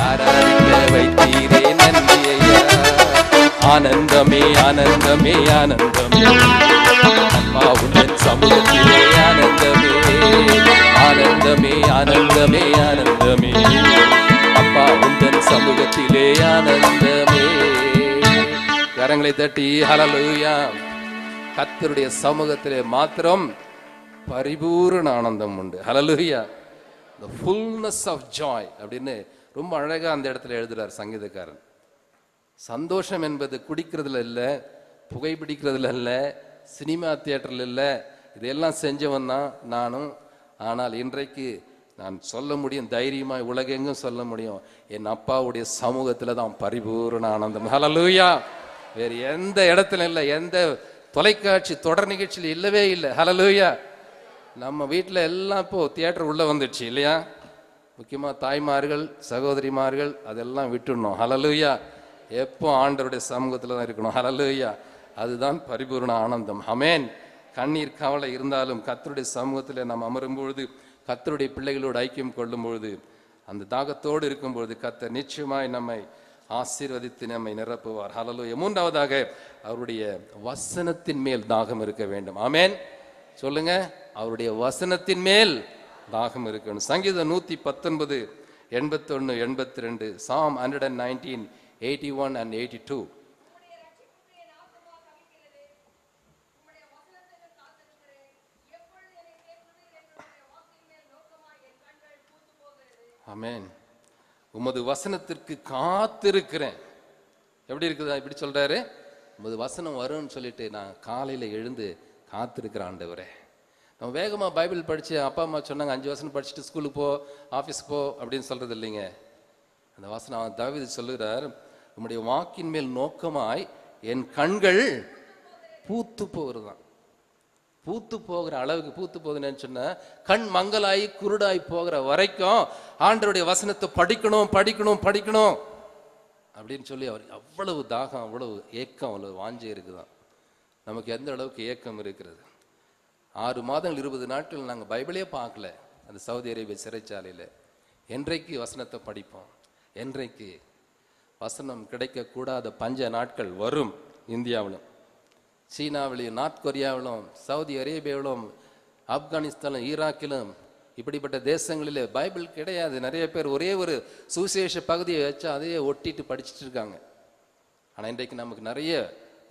ஆராதிக்க வைத்தீரே நன்றி ஐயா, ஆனந்தமே ஆனந்தமே ஆனந்தமே, அப்பா உந்தன் சமூகத்திலே ஆனந்தமே ஆனந்தமே ஆனந்தமே ஆனந்தமே, அப்பா உந்தன் சமூகத்திலே ஆனந்தமே. கரங்களை தட்டி ஹல்லேலூயா. கர்த்தருடைய சமூகத்திலே மாத்திரம் பரிபூரண ஆனந்தம் உண்டு. ஹல்லேலூயா. the fullness of joy அப்படின்னு ரொம்ப அழகா அந்த இடத்துல எழுதுறார் சங்கீதக்காரன். சந்தோஷம் என்பது குடிக்கிறதுல இல்லை, புகைப்பிடிக்கிறதுல இல்லை, சினிமா தியேட்டர்ல இல்லை, இதெல்லாம் செஞ்சவன் தான் நானும். ஆனால் இன்றைக்கு நான் சொல்ல முடியும், தைரியமாய் உலகெங்கும் சொல்ல முடியும், என் அப்பாவுடைய சமூகத்தில் தான் பரிபூரண ஆனந்தம். ஹல்லேலூயா. வேறு எந்த இடத்துல இல்லை, எந்த தொலைக்காட்சி தொடர் நிகழ்ச்சியில் இல்லவே இல்லை. ஹல்லேலூயா. நம்ம வீட்டில் எல்லாம் இப்போ தியேட்டர் உள்ளே வந்துடுச்சு இல்லையா? முக்கியமாக தாய்மார்கள், சகோதரிமார்கள் அதெல்லாம் விட்டுடணும். ஹல்லேலூயா. எப்போ ஆண்டவருடைய சமூகத்தில் தான் இருக்கணும். ஹல்லேலூயா. அதுதான் பரிபூர்ண ஆனந்தம். ஆமென். கண்ணீர் கவலை இருந்தாலும் கர்த்தருடைய சமூகத்தில் நாம் அமரும் பொழுது, கர்த்தருடைய பிள்ளைகளோடு ஐக்கியம் கொள்ளும் பொழுது, அந்த தாகத்தோடு இருக்கும் பொழுது கர்த்தர் நிச்சயமாய் நம்மை ஆசீர்வதித்து நம்மை நிரப்புவார். ஹல்லேலூயா. மூன்றாவதாக அவருடைய வசனத்தின் மேல் தாகம் இருக்க வேண்டும். ஆமென். சொல்லுங்க. அவருடைய வசனத்தின் மேல் தாகம் இருக்கணும். சங்கீதம் 119, 81, 82, Psalm 119, 81 and 82. ஆமென். உமது வசனத்திற்கு காத்திருக்கிறேன். எப்படி இருக்குதா? இப்படி சொல்றாரு, உமது வசனம் வரும்னு சொல்லிட்டு நான் காலையில எழுந்து காத்திருக்கிறேன் ஆண்டவரே. நம்ம வேகமா பைபிள் படிச்சு அப்பா அம்மா சொன்னாங்க 5 வசனம் படிச்சுட்டு ஸ்கூலுக்கு போ, ஆஃபீஸ்க்கு போ அப்படின்னு சொல்றது இல்லைங்க. அந்த வசனம் தாவீது சொல்லுகிறார், உம்முடைய வாக்கின் மேல் நோக்கமாய் என் கண்கள் பூத்து போகிறதான். பூத்து போகிற அளவுக்கு பூத்து போகுதுன்னு சொன்னா, கண் மங்கலாயி குருடாய் போகிற வரைக்கும் ஆண்டவருடைய வசனத்தை படிக்கணும் படிக்கணும் படிக்கணும் அப்படின்னு சொல்லி அவர் அவ்வளவு தாகம், அவ்வளவு ஏக்கம், அவ்வளவு வாஞ்சை இருக்குதான். நமக்கு எந்த அளவுக்கு ஏக்கம் இருக்கிறது? 6 மாதங்கள் 20 நாட்கள் நாங்கள் பைபிளே பார்க்கல அந்த சவுதி அரேபியா சிறைச்சாலையில். என்றைக்கு வசனத்தை படிப்போம்? என்றைக்கு வசனம் கிடைக்கக்கூடாத பஞ்ச நாட்கள் வரும்? இந்தியாவிலும், சீனாவிலும், நார்த் கொரியாவிலும், சவுதி அரேபியாவிலும், ஆப்கானிஸ்தானிலும், ஈராக்கிலும், இப்படிப்பட்ட தேசங்களில் பைபிள் கிடையாது. நிறைய பேர் ஒரே ஒரு சுவிசேஷ பகுதியை வச்சு அதையே ஒட்டிட்டு படிச்சுட்டு இருக்காங்க. ஆனால் இன்றைக்கு நமக்கு நிறைய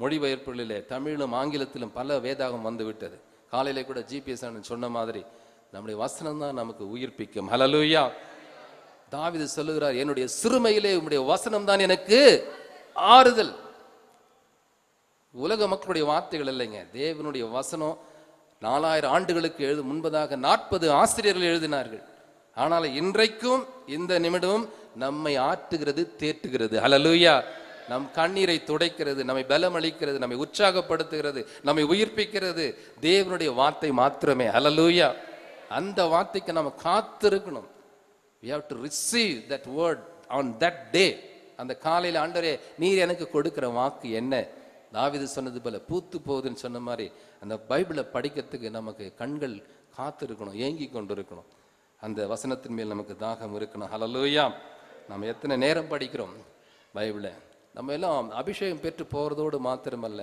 மொழிபெயர்ப்புகளிலே தமிழிலும் ஆங்கிலத்திலும் பல வேதாகம் வந்து விட்டது. காலையில கூட ஜிபிஎஸ் சொன்ன மாதிரி நம்முடைய வசனம் தான் நமக்கு உயிர்ப்பிக்கும். ஹல்லேலூயா. தாவீது சொல்லுகிறார், என்னுடைய சிறுமையிலே உம்முடைய வசனம் தான் எனக்கு ஆறுதல். உலக மக்களுடைய வார்த்தைகள் இல்லைங்க, தேவனுடைய வசனம். 4000 ஆண்டுகளுக்கு முன்பதாக 40 ஆசிரியர்கள் எழுதினார்கள். ஆனால் இன்றைக்கும் இந்த நிமிடமும் நம்மை ஆற்றுகிறது, தேற்றுகிறது. ஹல்லேலூயா. நம் கண்ணீரை துடைக்கிறது, நம்மை பலம் அளிக்கிறது, நம்மை உற்சாகப்படுத்துகிறது, நம்மை உயிர்ப்பிக்கிறது தேவனுடைய வார்த்தை மாத்திரமே. ஹல்லேலூயா. அந்த வார்த்தைக்கு நம்ம காத்திருக்கணும். We have to receive that word on that day. அந்த காலையில் ஆண்டவரே நீர் எனக்கு கொடுக்கிற வாக்கு என்ன? தாவீது சொன்னது போல பூத்து போகுதுன்னு சொன்ன மாதிரி அந்த பைபிளை படிக்கிறதுக்கு நமக்கு கண்கள் காத்திருக்கணும், ஏங்கி கொண்டு இருக்கணும். அந்த வசனத்தின் மேல் நமக்கு தாகம் இருக்கணும். ஹல்லேலூயா. நம்ம எத்தனை நேரம் படிக்கிறோம் பைபிளை? நம்ம எல்லாம் அபிஷேகம் பெற்று போகிறதோடு மாத்திரமல்ல,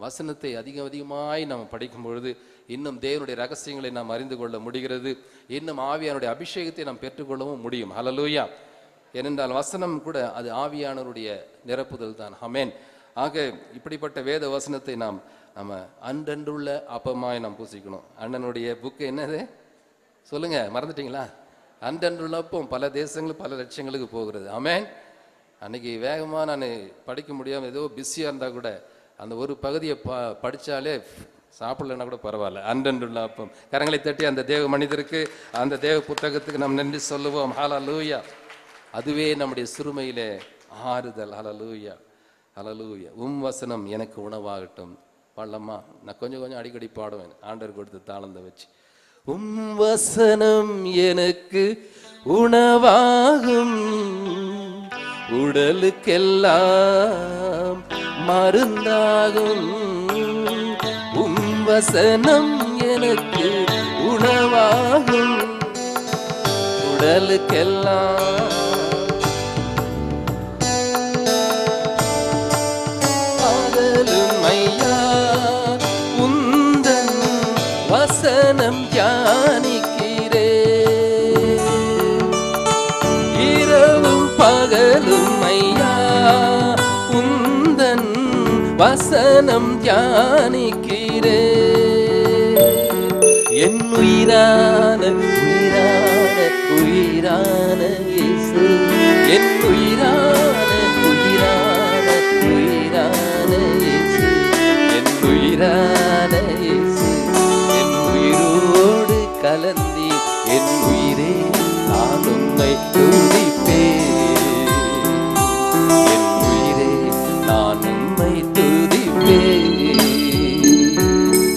வசனத்தை அதிகமாய் நம்ம படிக்கும் பொழுது இன்னும் தேவனுடைய ரகசியங்களை நாம் அறிந்து கொள்ள முடிகிறது. இன்னும் ஆவியானுடைய அபிஷேகத்தை நாம் பெற்றுக்கொள்ளவும் முடியும். ஹல்லேலூயா. ஏனென்றால் வசனம் கூட அது ஆவியானவருடைய நிரப்புதல் தான். ஆமென். ஆக இப்படிப்பட்ட வேத வசனத்தை நம்ம அன்றன்றுள்ள அப்பமாய் நாம் பூசிக்கணும். அண்ணனுடைய புக்கு என்னது சொல்லுங்க, மறந்துட்டீங்களா? அன்றன்றுள்ள அப்பம் பல தேசங்கள் பல லட்சங்களுக்கு போகிறது. ஆமென். அன்னைக்கு வேகமாக நான் படிக்க முடியாமல் ஏதோ பிஸியாக இருந்தால் கூட அந்த ஒரு பகுதியை படித்தாலே சாப்பிடலன்னா கூட பரவாயில்ல. அன்றன்றுள்ள அப்பம். கரங்களை தட்டி அந்த தேவ மனிதருக்கு, அந்த தேவ புத்தகத்துக்கு நாம் நன்றி சொல்லுவோம். ஹல்லேலூயா. அதுவே நம்முடைய சிறுமையிலே ஆறுதல். ஹல்லேலூயா. ஹல்லேலூயா. வசனம் எனக்கு உணவாகட்டும். பாடலாமா? நான் கொஞ்சம் அடிக்கடி பாடுவேன் ஆண்டவர் கொடுத்த தாளந்தை வச்சு. வசனம் எனக்கு உணவாகும், உடலுக்கெல்லாம் மருந்தாகும். வசனம் எனக்கு உணவாகும், உடலுக்கெல்லாம் வசனம் தியானிக்கிறே. இரவும் பகலும் ஐயா உந்தன் வசனம் தியானிக்கிறே. என் உயிரான உயிரான உயிரான இயேசு, என் உயிரான உயிரான உயிரான இயேசு, என் உயிரான இயேசு, கலந்தி என் உயிரே நான் உம்மை துதிப்பேன், என் உயிரே நான் உம்மை துதிப்பேன்.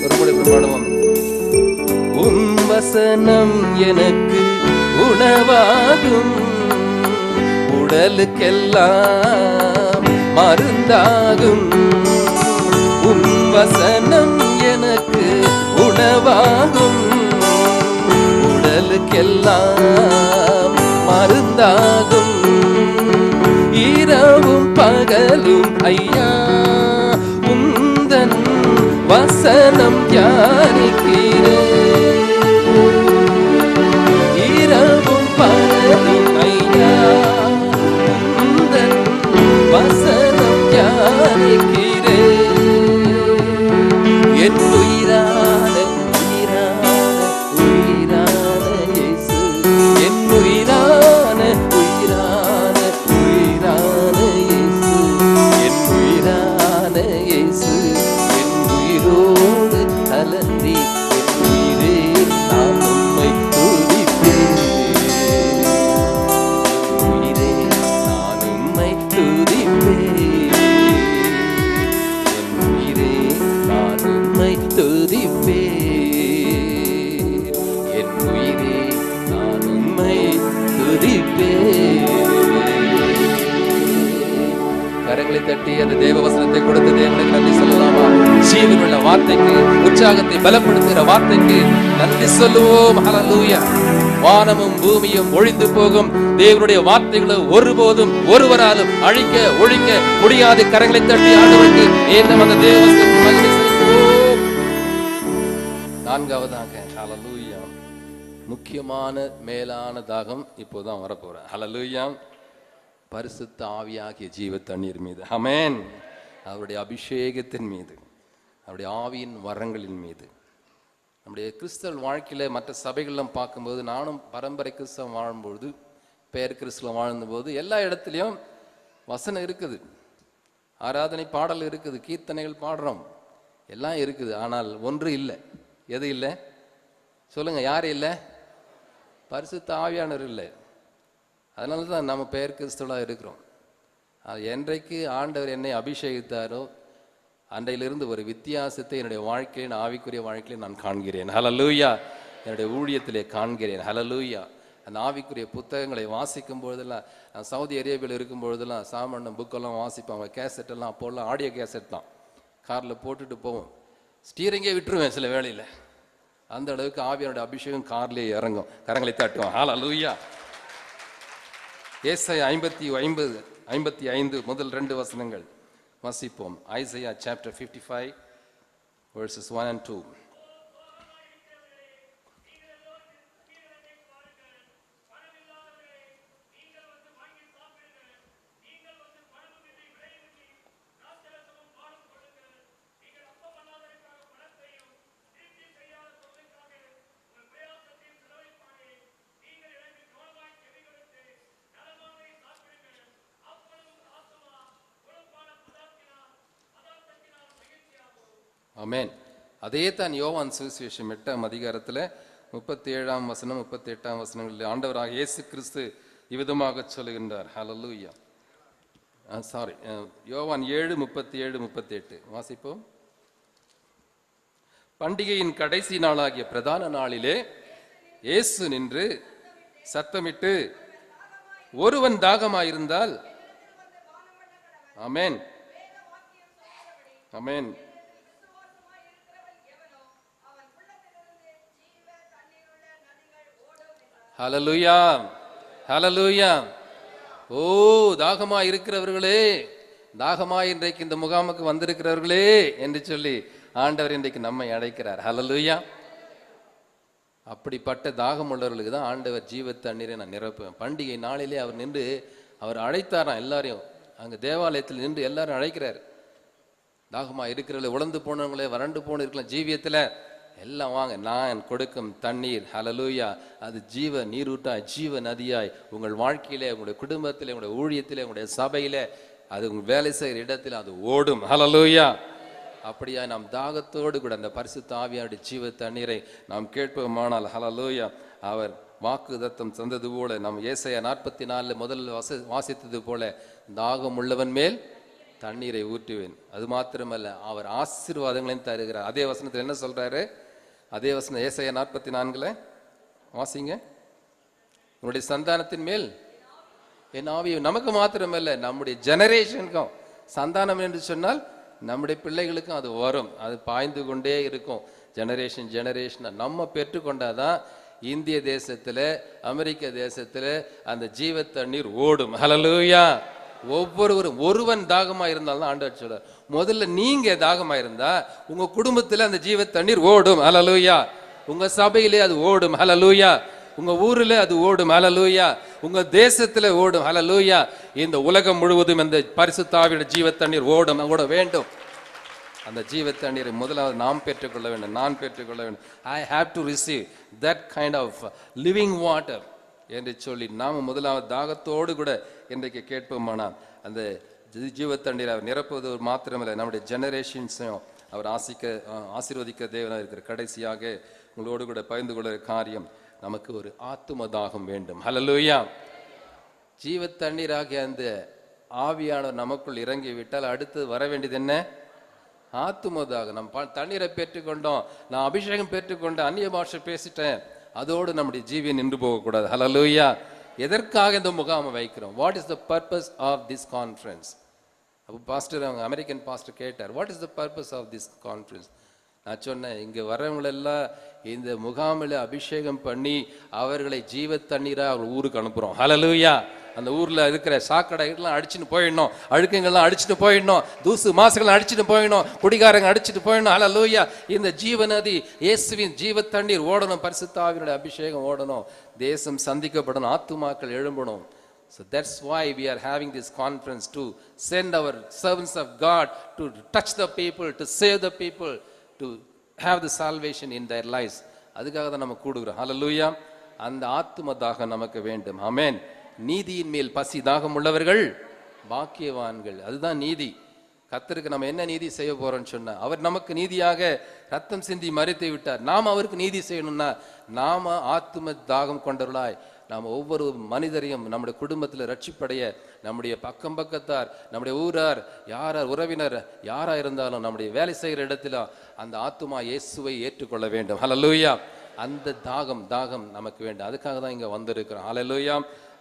ஒரு முறை பாடுவோம். உம் வசனம் எனக்கு உணவாகும், உடலுக்கெல்லாம் மருந்தாகும். உம் வசனம் எனக்கு உணவாகும், உடலுக்கெல்லாம் மருந்தாகும். இரவும் பகலும் ஐயா உந்தன் வசனம் தியானிக்கிறேன். இரவும் பகலும் ஐயா உந்தன் வசனம் தியானிக்கிறேன். என் உயிரான உயிரான உயிரான இயேசு, என் உயிரான உயிரான தட்டி அந்த தேவ வசனத்தை கொடுத்த தேவனுக்கு நன்றி சொல்லலாமா? ஜீவனுள்ள வார்த்தைக்கு, உற்சாகத்தை பலப்படுத்துகிற வார்த்தைக்கு நன்றி சொல்லுவோம். ஹல்லேலூயா. வானமும் பூமியும் ஒழிந்து போகும், தேவனுடைய வார்த்தைகளை ஒருபோதும் ஒருவராலும் அழிக்க ஒழிக்க முடியாத. கரங்களை தட்டி ஆண்டவருக்கு ஏன் அந்த தேவ வசனத்துக்கு நன்றி செலுத்துவோம். நான்காவதாக ஹல்லேலூயா, முக்கியமான மேலான தாகம் இப்போதான் வரப்போறேன். ஹல்லேலூயா. பரிசுத்த ஆவியாகிய ஜீவ தண்ணீர் மீது, ஆமென். அவருடைய அபிஷேகத்தின் மீது, அவருடைய ஆவியின் வரங்களின் மீது. நம்முடைய கிறிஸ்தவ வாழ்க்கையில மற்ற சபைகள்லாம் பார்க்கும்போது, நானும் பரம்பரை கிறிஸ்தவம் வாழும்போது, பெயர் கிறிஸ்தவம் வாழ்ந்தபோது எல்லா இடத்துலையும் வசனம் இருக்குது, ஆராதனை பாடல் இருக்குது, கீர்த்தனைகள் பாடுறோம், எல்லாம் இருக்குது. ஆனால் ஒன்று இல்லை. எது இல்லை சொல்லுங்க? யார் இல்லை? பரிசுத்த ஆவியானவர் இல்லை. அதனால தான் நம்ம பெயர் கிறிஸ்தவர்களாக இருக்கிறோம். அது என்றைக்கு ஆண்டவர் என்னை அபிஷேகித்தாரோ அன்றையிலிருந்து ஒரு வித்தியாசத்தை என்னுடைய வாழ்க்கையின் ஆவிக்குரிய வாழ்க்கையில நான் காண்கிறேன். ஹல்லேலூயா. என்னுடைய ஊழியத்திலே காண்கிறேன். ஹல்லேலூயா. அந்த ஆவிக்குரிய புத்தகங்களை வாசிக்கும் பொழுதெல்லாம், நான் சவுதி அரேபியாவில் இருக்கும் பொழுதெல்லாம் சாமான் புக்கெல்லாம் வாசிப்பாங்க. கேசட்டெல்லாம் அப்போல்லாம் ஆடியோ கேசட் தான், காரில் போட்டுட்டு போவோம். ஸ்டீரிங்கே விட்டுருவேன் சில வேளையில். அந்த அளவுக்கு ஆவியானுடைய அபிஷேகம் கார்லேயே இறங்கும். கரங்களை தட்டுவோம். ஹல்லேலூயா. ஏசாயா 55 முதல் 2 வசனங்கள் வாசிப்போம். Isaiah chapter 55 verses 1 and 2. ஆமென். அதே தான் யோவான் சுவிசேஷம் 8ஆம் அதிகாரத்தில் 37ஆம் வசனம் 38ஆம் வசனங்களில் ஆண்டவராக இயேசு கிறிஸ்து இவ்விதமாக சொல்லுகின்றார். ஹல்லேலூயா. யோவான் 7:37-38 வாசிப்போம். பண்டிகையின் கடைசி நாளாகிய பிரதான நாளிலே இயேசு நின்று சத்தமிட்டு, ஒருவன் தாகமாயிருந்தால், ஆமென் ஆமென், ஹல்லேலூயா ஹல்லேலூயா. ஓ, தாகமா இருக்கிறவர்களே, தாகமா இன்றைக்கு இந்த முகாமுக்கு வந்திருக்கிறவர்களே என்று சொல்லி ஆண்டவர் இன்றைக்கு நம்மை அழைக்கிறார். ஹல்லேலூயா. அப்படிப்பட்ட தாகம் உள்ளவர்களுக்கு தான் ஆண்டவர் ஜீவ தண்ணீரை நான் நிரப்புவேன். பண்டிகை நாளிலே அவர் நின்று அவர் அழைத்தாராம் எல்லாரையும். அங்கே தேவாலயத்தில் நின்று எல்லாரும் அழைக்கிறார். தாகமா இருக்கிறவர்களே, உழந்து போனவங்களே, வறண்டு போன இருக்கலாம் ஜீவியத்தில், எல்லாம் வாங்க, நான் கொடுக்கும் தண்ணீர், ஹல்லேலூயா, அது ஜீவ நீரூட்டாய், ஜீவ நதியாய் உங்கள் வாழ்க்கையிலே, உங்களுடைய குடும்பத்திலே, உங்களுடைய ஊழியத்திலே, உங்களுடைய சபையிலே, அது உங்கள் வேலை செய்கிற இடத்தில் அது ஓடும். ஹல்லேலூயா. அப்படியா நாம் தாகத்தோடு கூட அந்த பரிசுத்த ஆவியாருடைய ஜீவ தண்ணீரை நாம் கேட்போமானால், ஹல்லேலூயா, அவர் வாக்கு தத்தம் தந்தது போல, நாம் ஏசாயா 44 முதல் வாசித்தது போல, தாகம் உள்ளவன் மேல் தண்ணீரை ஊற்றுவேன். அது மாத்திரமல்ல, அவர் ஆசீர்வாதங்களையும் தருகிறார். அதே வசனத்தில் என்ன சொல்றாரு? அதே வசனம் ஏசாயா 44 வாசிங்க. உன்னுடைய சந்தானத்தின் மேல் என் ஆவியை. நமக்கு மாத்திரமல்ல, நம்முடைய ஜெனரேஷனுக்கும். சந்தானம் என்று சொன்னால் நம்முடைய பிள்ளைகளுக்கும் அது வரும், அது பாய்ந்து கொண்டே இருக்கும். ஜெனரேஷன் நம்ம பெற்றுக்கொண்டாதான் இந்திய தேசத்துல, அமெரிக்க தேசத்துல அந்த ஜீவ தண்ணீர் ஓடும். ஹல்லேலூயா. ஒவ்வொருவரும், ஒருவன் தாகமா இருந்தாலும் ஆண்டவர் சொல்றார், முதல்ல நீங்க தாகமா இருந்தா உங்க குடும்பத்துல அந்த ஜீவ தண்ணீர் ஓடும். ஹல்லேலூயா. உங்க சபையிலே அது ஓடும். ஹல்லேலூயா. உங்க ஊர்ல அது ஓடும். ஹல்லேலூயா. உங்க தேசத்துல ஓடும். ஹல்லேலூயா. இந்த உலகம் முழுவதும் இந்த பரிசுத்த ஆவியுடைய ஜீவ தண்ணீர் ஓடும், ஓட வேண்டும். அந்த ஜீவ தண்ணீரை முதலாவது நாம் பெற்றுக்கொள்ள வேண்டும், நான் பெற்றுக்கொள்ள வேண்டும். I have to receive that kind of living water என்று சொல்லி நாம் முதலாவது தாகத்தோடு கூட இன்றைக்கு கேட்போமானால், அந்த ஜீவ தண்ணீர் அவர் நிரப்புவது மாத்திரமில்லை, நம்முடைய ஜெனரேஷன்ஸையும் அவர் ஆசீர்வதிக்க தேவனாக இருக்கிற. கடைசியாக உங்களோடு கூட பகிர்ந்து கொள்கிற காரியம், நமக்கு ஒரு ஆத்தும தாகம் வேண்டும். ஹல்லேலூயா. ஜீவ தண்ணீராகிய அந்த ஆவியானவர் நமக்குள் இறங்கி விட்டால் அடுத்து வர வேண்டியது என்ன? ஆத்தும தாகம். நம்ம தண்ணீரை பெற்றுக்கொண்டோம், நான் அபிஷேகம் பெற்றுக்கொண்டேன், அந்நிய பாஷை பேசிட்டேன், அதோடு நம்முடைய ஜீவியம் நின்று போகக்கூடாது. ஹல்லேலூயா. எதற்காக இந்த முகாமை வைக்கிறோம்? What is the purpose of this conference? அப்போ பாஸ்டர், அவங்க அமெரிக்கன் பாஸ்டர் கேட்டார், what is the purpose of this conference? நான் சொன்னேன், இங்கே வரவங்களெல்லாம் இந்த முகாமில் அபிஷேகம் பண்ணி அவர்களை ஜீவ தண்ணீராக அவங்க ஊருக்கு அனுப்புகிறோம். ஹல்லேலூயா. அந்த ஊரில் இருக்கிற சாக்கடைகள்லாம் அடிச்சுட்டு போயிடணும், அழுக்குங்கள்லாம் அடிச்சுட்டு போயிடணும், தூசு மாசுகள்லாம் அடிச்சுட்டு போயிடணும், குடிகாரங்க அடிச்சுட்டு போயிடணும். ஹல்லேலூயா. இந்த ஜீவநதி இயேசுவின் ஜீவ தண்ணீர் ஓடணும், பரிசுத்த ஆவியினுடைய அபிஷேகம் ஓடணும், தேசம் சந்திக்கப்படணும், ஆத்துமாக்கள் எழும்பணும். So that's why we are having this conference, to send our servants of God to touch the people, to save the people, to have the salvation in their lives. அதுக்காக தான் நம்ம கூடுகிறோம். ஹல்லேலூயா. அந்த ஆத்தும தாகம் நமக்கு வேண்டும். ஆமென். நீதியின் மேல் பசி தாகம் உள்ளவர்கள் பாக்கியவான்கள். அதுதான் நீதி. கர்த்தருக்கு நம்ம என்ன நீதி செய்ய போறோம்னு சொன்னா, அவர் நமக்கு நீதியாக ரத்தம் சிந்தி மரித்து விட்டார். நாம் அவருக்கு நீதி செய்யணும்னா நாம ஆத்தும தாகம் கொண்டவர்களாய் நாம் ஒவ்வொரு மனிதரையும் நம்முடைய குடும்பத்தில் ரட்சிப்படைய, நம்முடைய பக்கம் பக்கத்தார், நம்முடைய ஊரார், யாரார் உறவினர் யாரா இருந்தாலும் நம்முடைய வேலை செய்கிற இடத்துல அந்த ஆத்துமா இயேசுவை ஏற்றுக்கொள்ள வேண்டும். ஹல்லேலூயா. அந்த தாகம் நமக்கு வேண்டும். அதுக்காக தான் இங்கே வந்திருக்கிறோம். ஹல்லேலூயா.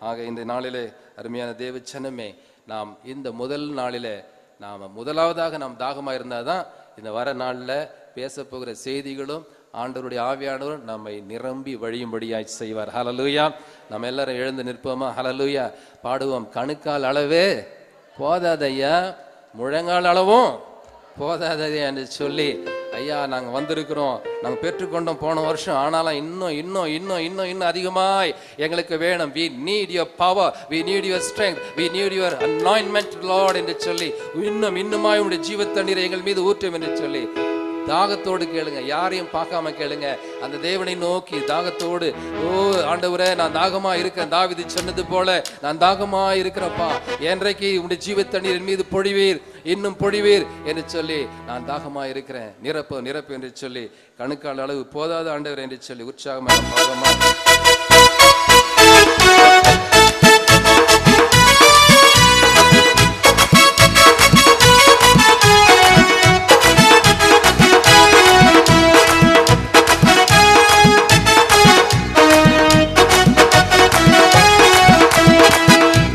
ஆக இந்த நாளிலே அருமையான தேவ ஜனமே, நாம் இந்த முதல் நாளிலே முதலாவதாக நாம் தாகமாக இருந்தால் தான் இந்த வர நாளில் பேச போகிற செய்திகளும் ஆண்டவருடைய ஆவியானவர் நம்மை நிரம்பி வழியும்படியாய் செய்வார். ஹல்லேலூயா. நம்ம எல்லாரும் எழுந்து நிற்போமா? ஹல்லேலூயா. பாடுவோம். கணுக்கால் அளவே போதாதையா, முழங்கால் அளவும் போதாதையா என்று சொல்லி, ஐயா நாங்கள் வந்திருக்கிறோம், நாங்கள் பெற்றுக்கொண்டோம் போன வருஷம், ஆனாலும் இன்னும் இன்னும் இன்னும் இன்னும் இன்னும் அதிகமாய் எங்களுக்கு வேணும். we need your power, we need your strength, we need your anointment Lord என்று சொல்லி, இன்னுமாய் உங்களுடைய ஜீவ தண்ணீரை எங்கள் மீது ஊற்றும் என்று சொல்லி தாகத்தோடு கேளுங்க. யாரையும் பார்க்காம கேளுங்க. அந்த தேவனை நோக்கி தாகத்தோடு, ஓ ஆண்டவரே நான் தாகமா இருக்கிறேன், தாவீது சொன்னது போல நான் தாகமா இருக்கிறப்பா, என்றைக்கு உங்களுடைய ஜீவ தண்ணீர் என் மீது பொழிவீர், இன்னும் பொழிவீர் என்று சொல்லி நான் தாகமா இருக்கிறேன், நிரப்பு என்று சொல்லி, கணுக்கால் அளவு போதாத ஆண்டவர் என்று சொல்லி உற்சாகமாக பாகமா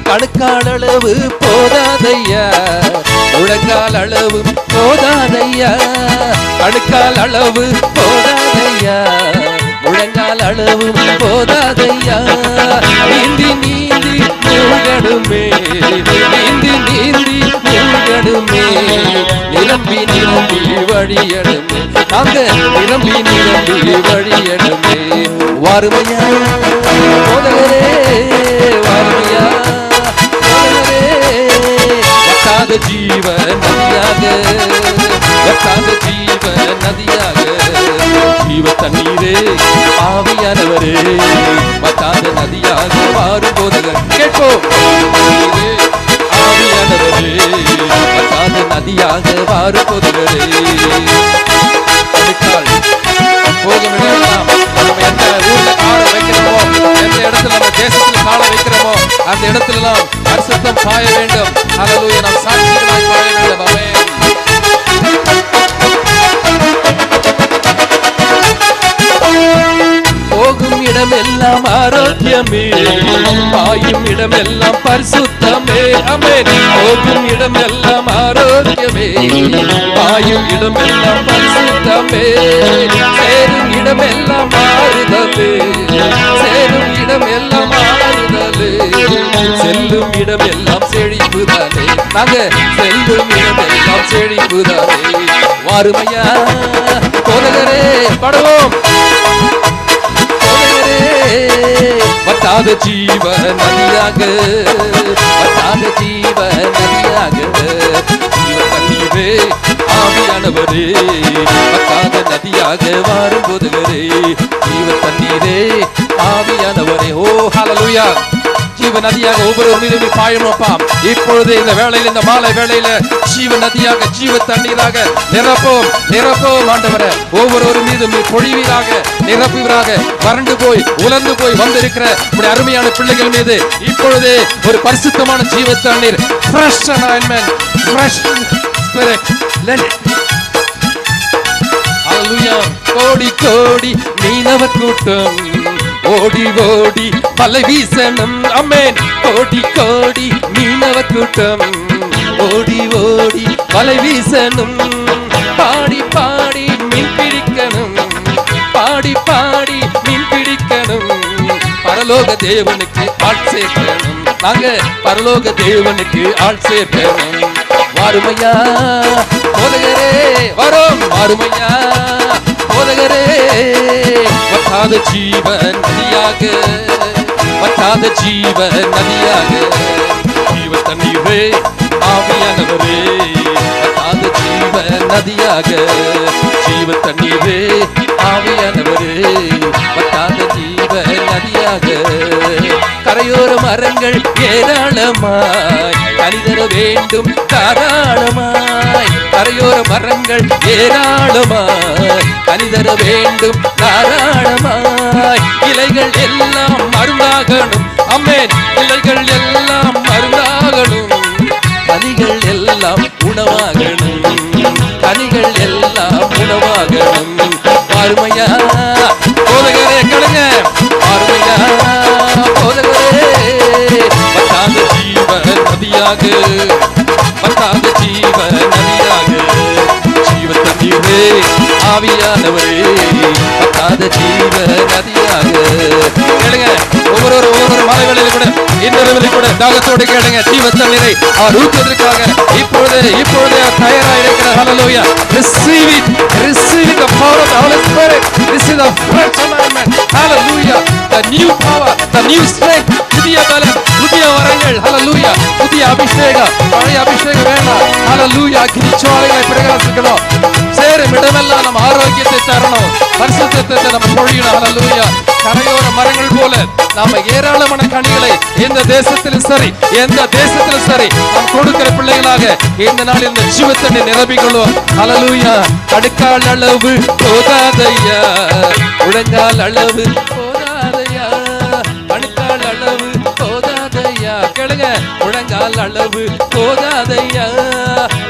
கணுக்கால் அளவு போதாதையா, முழங்கால் அளவு போதாதையா, கணுக்கால் அளவு போதாதையா, முழங்கால் அளவு போதாதையா, நீந்தி நீந்தி மூழ்கடுமே, நீந்தி நீந்தி மூழ்கடுமே, நிரம்பி நிரம்பி வழியடுமே, நாங்க நிரம்பி நிரம்பி வழியடுமே. வாருமையா போதகரே, வாருமையா வட்டாத ஜீவ நதியாக, வட்டாத ஜீவ நதியாக, ஜீவ தண்ணீரே ஆவியானவரே, வட்டாத நதியாக மாறும் போதகர் கேட்போம். ஆவியானவரே, வட்டாத நதியாக மாறும் போதகரே. போகலாம். நம்ம எந்த ஊர்ல கால வைக்கிறோமோ, எந்த இடத்துல நம்ம தேசத்துல கால வைக்கிறோமோ, அந்த இடத்துல எல்லாம் பரிசுத்தம் பாய வேண்டும். ஹல்லேலூயா. நாம் சாட்சிகளாய் பாய வேண்டும். ஆமென். போகும் இடமெல்லாம் ஆரோக்கியமே, பாயும் இடமெல்லாம் பரிசுத்தமே. ஆமென். போகும் இடமெல்லாம் ஆரோக்கியமே, பாயும் இடமெல்லாம் பரிசுத்தமே, சேரும் இடமெல்லாம் மாறுதலே, சேரும் இடமெல்லாம் மாறுதலே, செல்லும் இடமெல்லாம் செழிப்புதானே, நாங்க செல்லும் இடமெல்லாம் செழிப்புதானே. வாருமையா போதகரே, பாடுவோம். வட்டாத ஜீவ நதியாக, வட்டாத ஜீவ நதியாக, ஜீவ தண்ணீரே ஆவியானவரே, வட்டாத நதியாக மாறும் போதகரே, ஜீவ தண்ணீரே ஆவியானவரே. ஓ ஹல்லேலூயா. ஜீவ நதியாக ஒவ்வொரு மீதும் பாயணும்ப்பா. இப்பொழுது இந்த வேளையில், இந்த மாலை வேளையில ஜீவ நதியாக, ஜீவ தண்ணீராக நிரப்போம் ஆண்டவரே. ஒவ்வொரு மீதும் பொழிவீராக, நிரப்புவீராக. வறண்டு போய் உலர்ந்து போய் வந்திருக்கிற உடைய அருமையான பிள்ளைகள் மீது இப்பொழுது ஒரு பரிசுத்தமான ஜீவ தண்ணீர், fresh anointment, fresh spirit, let it. Hallelujah. கோடி கோடி மீனவர் கூட்டம் ஓடி ஓடி வலை வீசணும். ஆமென். கோடி கோடி மீனவர் கூட்டம் ஓடி ஓடி வலை வீசணும், பாடி பாடி மீன் பிடிக்கணும், பாடி பாடி மீன் பிடிக்கணும், பரலோக தேவனுக்கு ஆள் சேர்க்கணும், நாங்க பரலோக தேவனுக்கு ஆள் சேர்க்கணும். வாருமையா போதகரே வரோம், வாருமையா போதகரே, வற்றாத ஜீவன் நதியாக, வற்றாத ஜீவன் நதியாக, ஜீவ தண்ணீரே ஆவியானவரே, வற்றாத ஜீவன் நதியாக, ஜீவ தண்ணீரே ஆவியானவரே, வற்றாத ஜீவன் நதியாக, கரையோர மரங்கள் ஏராளமாய் கனி தர வேண்டும் தாராளமாய், கரையோர மரங்கள் ஏராளமாய் கனி தர வேண்டும் தாராளமாய், இலைகள் எல்லாம் மருந்தாகணும், அம்மேன், இலைகள் எல்லாம் மருந்தாகணும், கனிகள் எல்லாம் உணவாகணும், கனிகள் எல்லாம் உணவாகணும். அருமையா போதகரே கடுங்க, அருமையா போதகரே, வற்றாத ஜீவ நதியாக, வற்றாத ஜீவ நதியாக, ஜீவ தண்ணீரே ஆவியானவரே, வற்றாத ஜீவ நதியாக. கேளுங்க, ஒவ்வொரு மலைகளில் கூட இன்னொரு கூட தாகத்தோடு கேளுங்க, ஜீவ தண்ணீரை அவர் ஊற்றுவதற்காக இப்பொழுது தயாராக இருக்கிற. ஹல்லேலூயா. Receive it, receive the power of the Holy Spirit. Receive the fresh anointment. Hallelujah. The new power, the new strength. புதிய பலம், புதிய வரங்கள். ஹல்லேலூயா. புதிய அபிஷேகம், பழைய அபிஷேகம் வேண்டாம். ஹல்லேலூயா. அக்கினி ஜுவாலைகளை பிரகாசிக்கணும், சேரும் இடமெல்லாம் நம்ம ஆரோக்கியத்தை தரணும், பரிசுத்தத்தை நம்ம பொழியணும். ஹல்லேலூயா. கரையோர மரங்கள் போல நாம ஏராளமான கனிகளை எந்த தேசத்திலும் சரி, எந்த தேசத்திலும் சரி நாம் கொடுக்கிற பிள்ளைகளாக இந்த நாளில் இந்த ஜீவத்தனை நிரப்பிக்கொள்வோம். ஹல்லேலூயா. அடுக்கால் அளவு போதாதையா, உழைஞ்சால் அளவு போதாதையா, அடுக்கால் அளவு போதாதையா, கேளுங்க, முழங்கால் அளவு போதாதையா,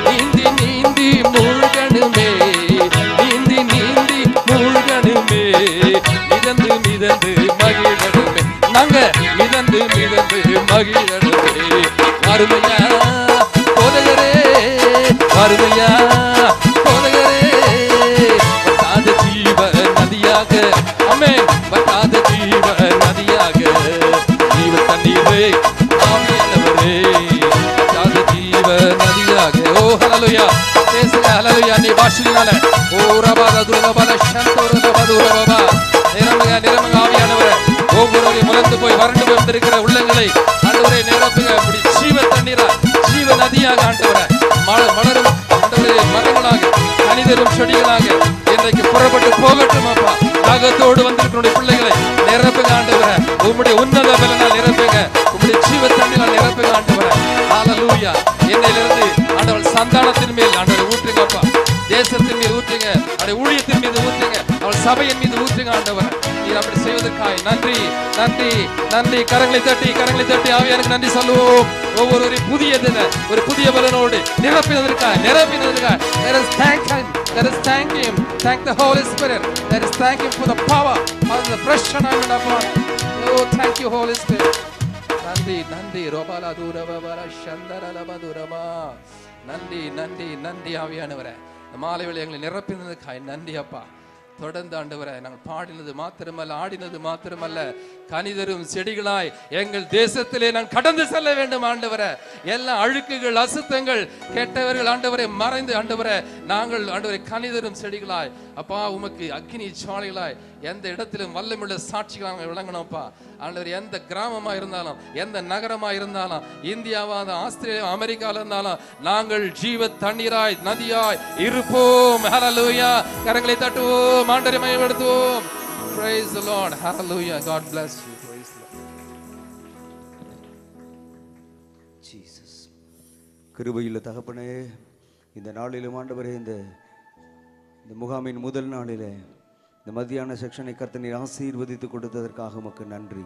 நீந்தி நீந்தி மூழ்கணுமே, நீந்தி நீந்தி மூழ்கணுமே, மிதந்து மிதந்து மகிழணுமே, நாங்க மிதந்து மிதந்து மகிழணுமே. அருமையா போதகரே, அருமையா போதகரே, வற்றாத ஜீவ நதியாக, ஆமென், வற்றாத ஜீவ நதியாக, ஜீவ தண்ணீரே ஆவியானவரே, வற்றாத ஜீவ நதியாக. ஓ ஹல்லேலூயா. பேசுங்க, ஹல்லேலூயா. நீ பாஷையினால ஓ ரபாத துரபாத சந்தோர ரபாது ரபா, நிரம்புங்க நிரம்புங்க ஆவியானவரே. ஒவ்வொருவரையும் முழந்து போய் வறண்டு போய் வந்திருக்கிற உள்ளங்களை ஆண்டவரே நிரப்புங்க. அப்படி ஜீவ தண்ணீரா, ஜீவ நதியாக ஆண்டவரே, மலரும் ஆண்டவரே மரங்களாக, கனிதரும் செடிகளாக இன்றைக்கு புறப்பட்டு போகட்டும் அப்பா. தாகத்தோடு வந்திருக்கிற பிள்ளைகளை நிரப்புங்க ஆண்டவரே, உம்முடைய உன்னத பலனால் நிரப்புங்க, உம்முடைய ஜீவ தண்ணீரால் நிரப்புங்க ஆண்டவரே. ஹல்லேலூயா. என்னையிலிருந்து ஆண்டவர் சந்தானத்தின் மேல் ஆண்டவர் ஊற்றுங்க அப்பா, தேசத்தின் மீது ஊற்றுங்க, அவருடைய ஊழியத்தின் மீது ஊற்றுங்க, அவள் சபையின் மீது ஊற்றுங்க ஆண்டவர். நீர் அப்படி செய்வதற்காய் நன்றி நன்றி நன்றி. கரங்களை தட்டி ஆவியானுக்கு நன்றி சொல்லுவோம். ஒவ்வொருவரையும் புதிய ஒரு புதிய பலனோடு நிரப்பினதற்காய். Let us thank him, let us thank him, thank the Holy Spirit, let us thank him for the power of the fresh anointing upon him. Oh, thank you Holy Spirit. நன்றி நன்றி ரோபாலா தூரபபர சந்தரலபதுரமா. நன்றி நன்றி நன்றி ஆவியானவரே, மாலை வேளை எங்களை நிரப்பினதுக்காய் நன்றி அப்பா. தொடர்ந்து ஆண்டவரே, நாங்கள் பாடினது மாத்திரமல்ல, ஆடினது மாத்திரமல்ல, கனிதரும் செடிகளாய் எங்கள் தேசத்திலே நான் கடந்து செல்ல வேண்டும் ஆண்டவரே. எல்லா அழுக்குகள், அசுத்தங்கள், கெட்டவர்கள் ஆண்டவரை மறைந்து ஆண்டவரே, நாங்கள் ஆண்டவரை கனிதரும் செடிகளாய் அப்பா, உமக்கு அக்கினி ஜுவாலைகளாய் எந்த இடத்திலும் வல்லமுள்ள சாட்சிகளாக விளங்கணும்ப்பா ஆண்டவர். எந்த கிராமமா இருந்தாலும், எந்த நகரமா இருந்தாலும், இந்தியாவா, ஆஸ்திரேலியா, அமெரிக்காவில் இருந்தாலும், நாங்கள் ஜீவ தண்ணீராய் நதியாய் இருப்போம். ஹல்லேலூயா. கரங்களை தட்டுவோம், ஆண்டவரை மகிமைப்படுத்துவோம். Praise the Lord. Hallelujah. God bless you. Praise the Lord. Jesus. கிருபையுள்ள தகப்பனே, இந்த நாளிலும் ஆண்டவரே, இந்த முகாமின் முதல் நாளிலே இந்த மத்தியான செக்ஷனை கர்த்தர் நீர் ஆசீர்வதித்து கொடுத்ததற்காக உமக்கு நன்றி.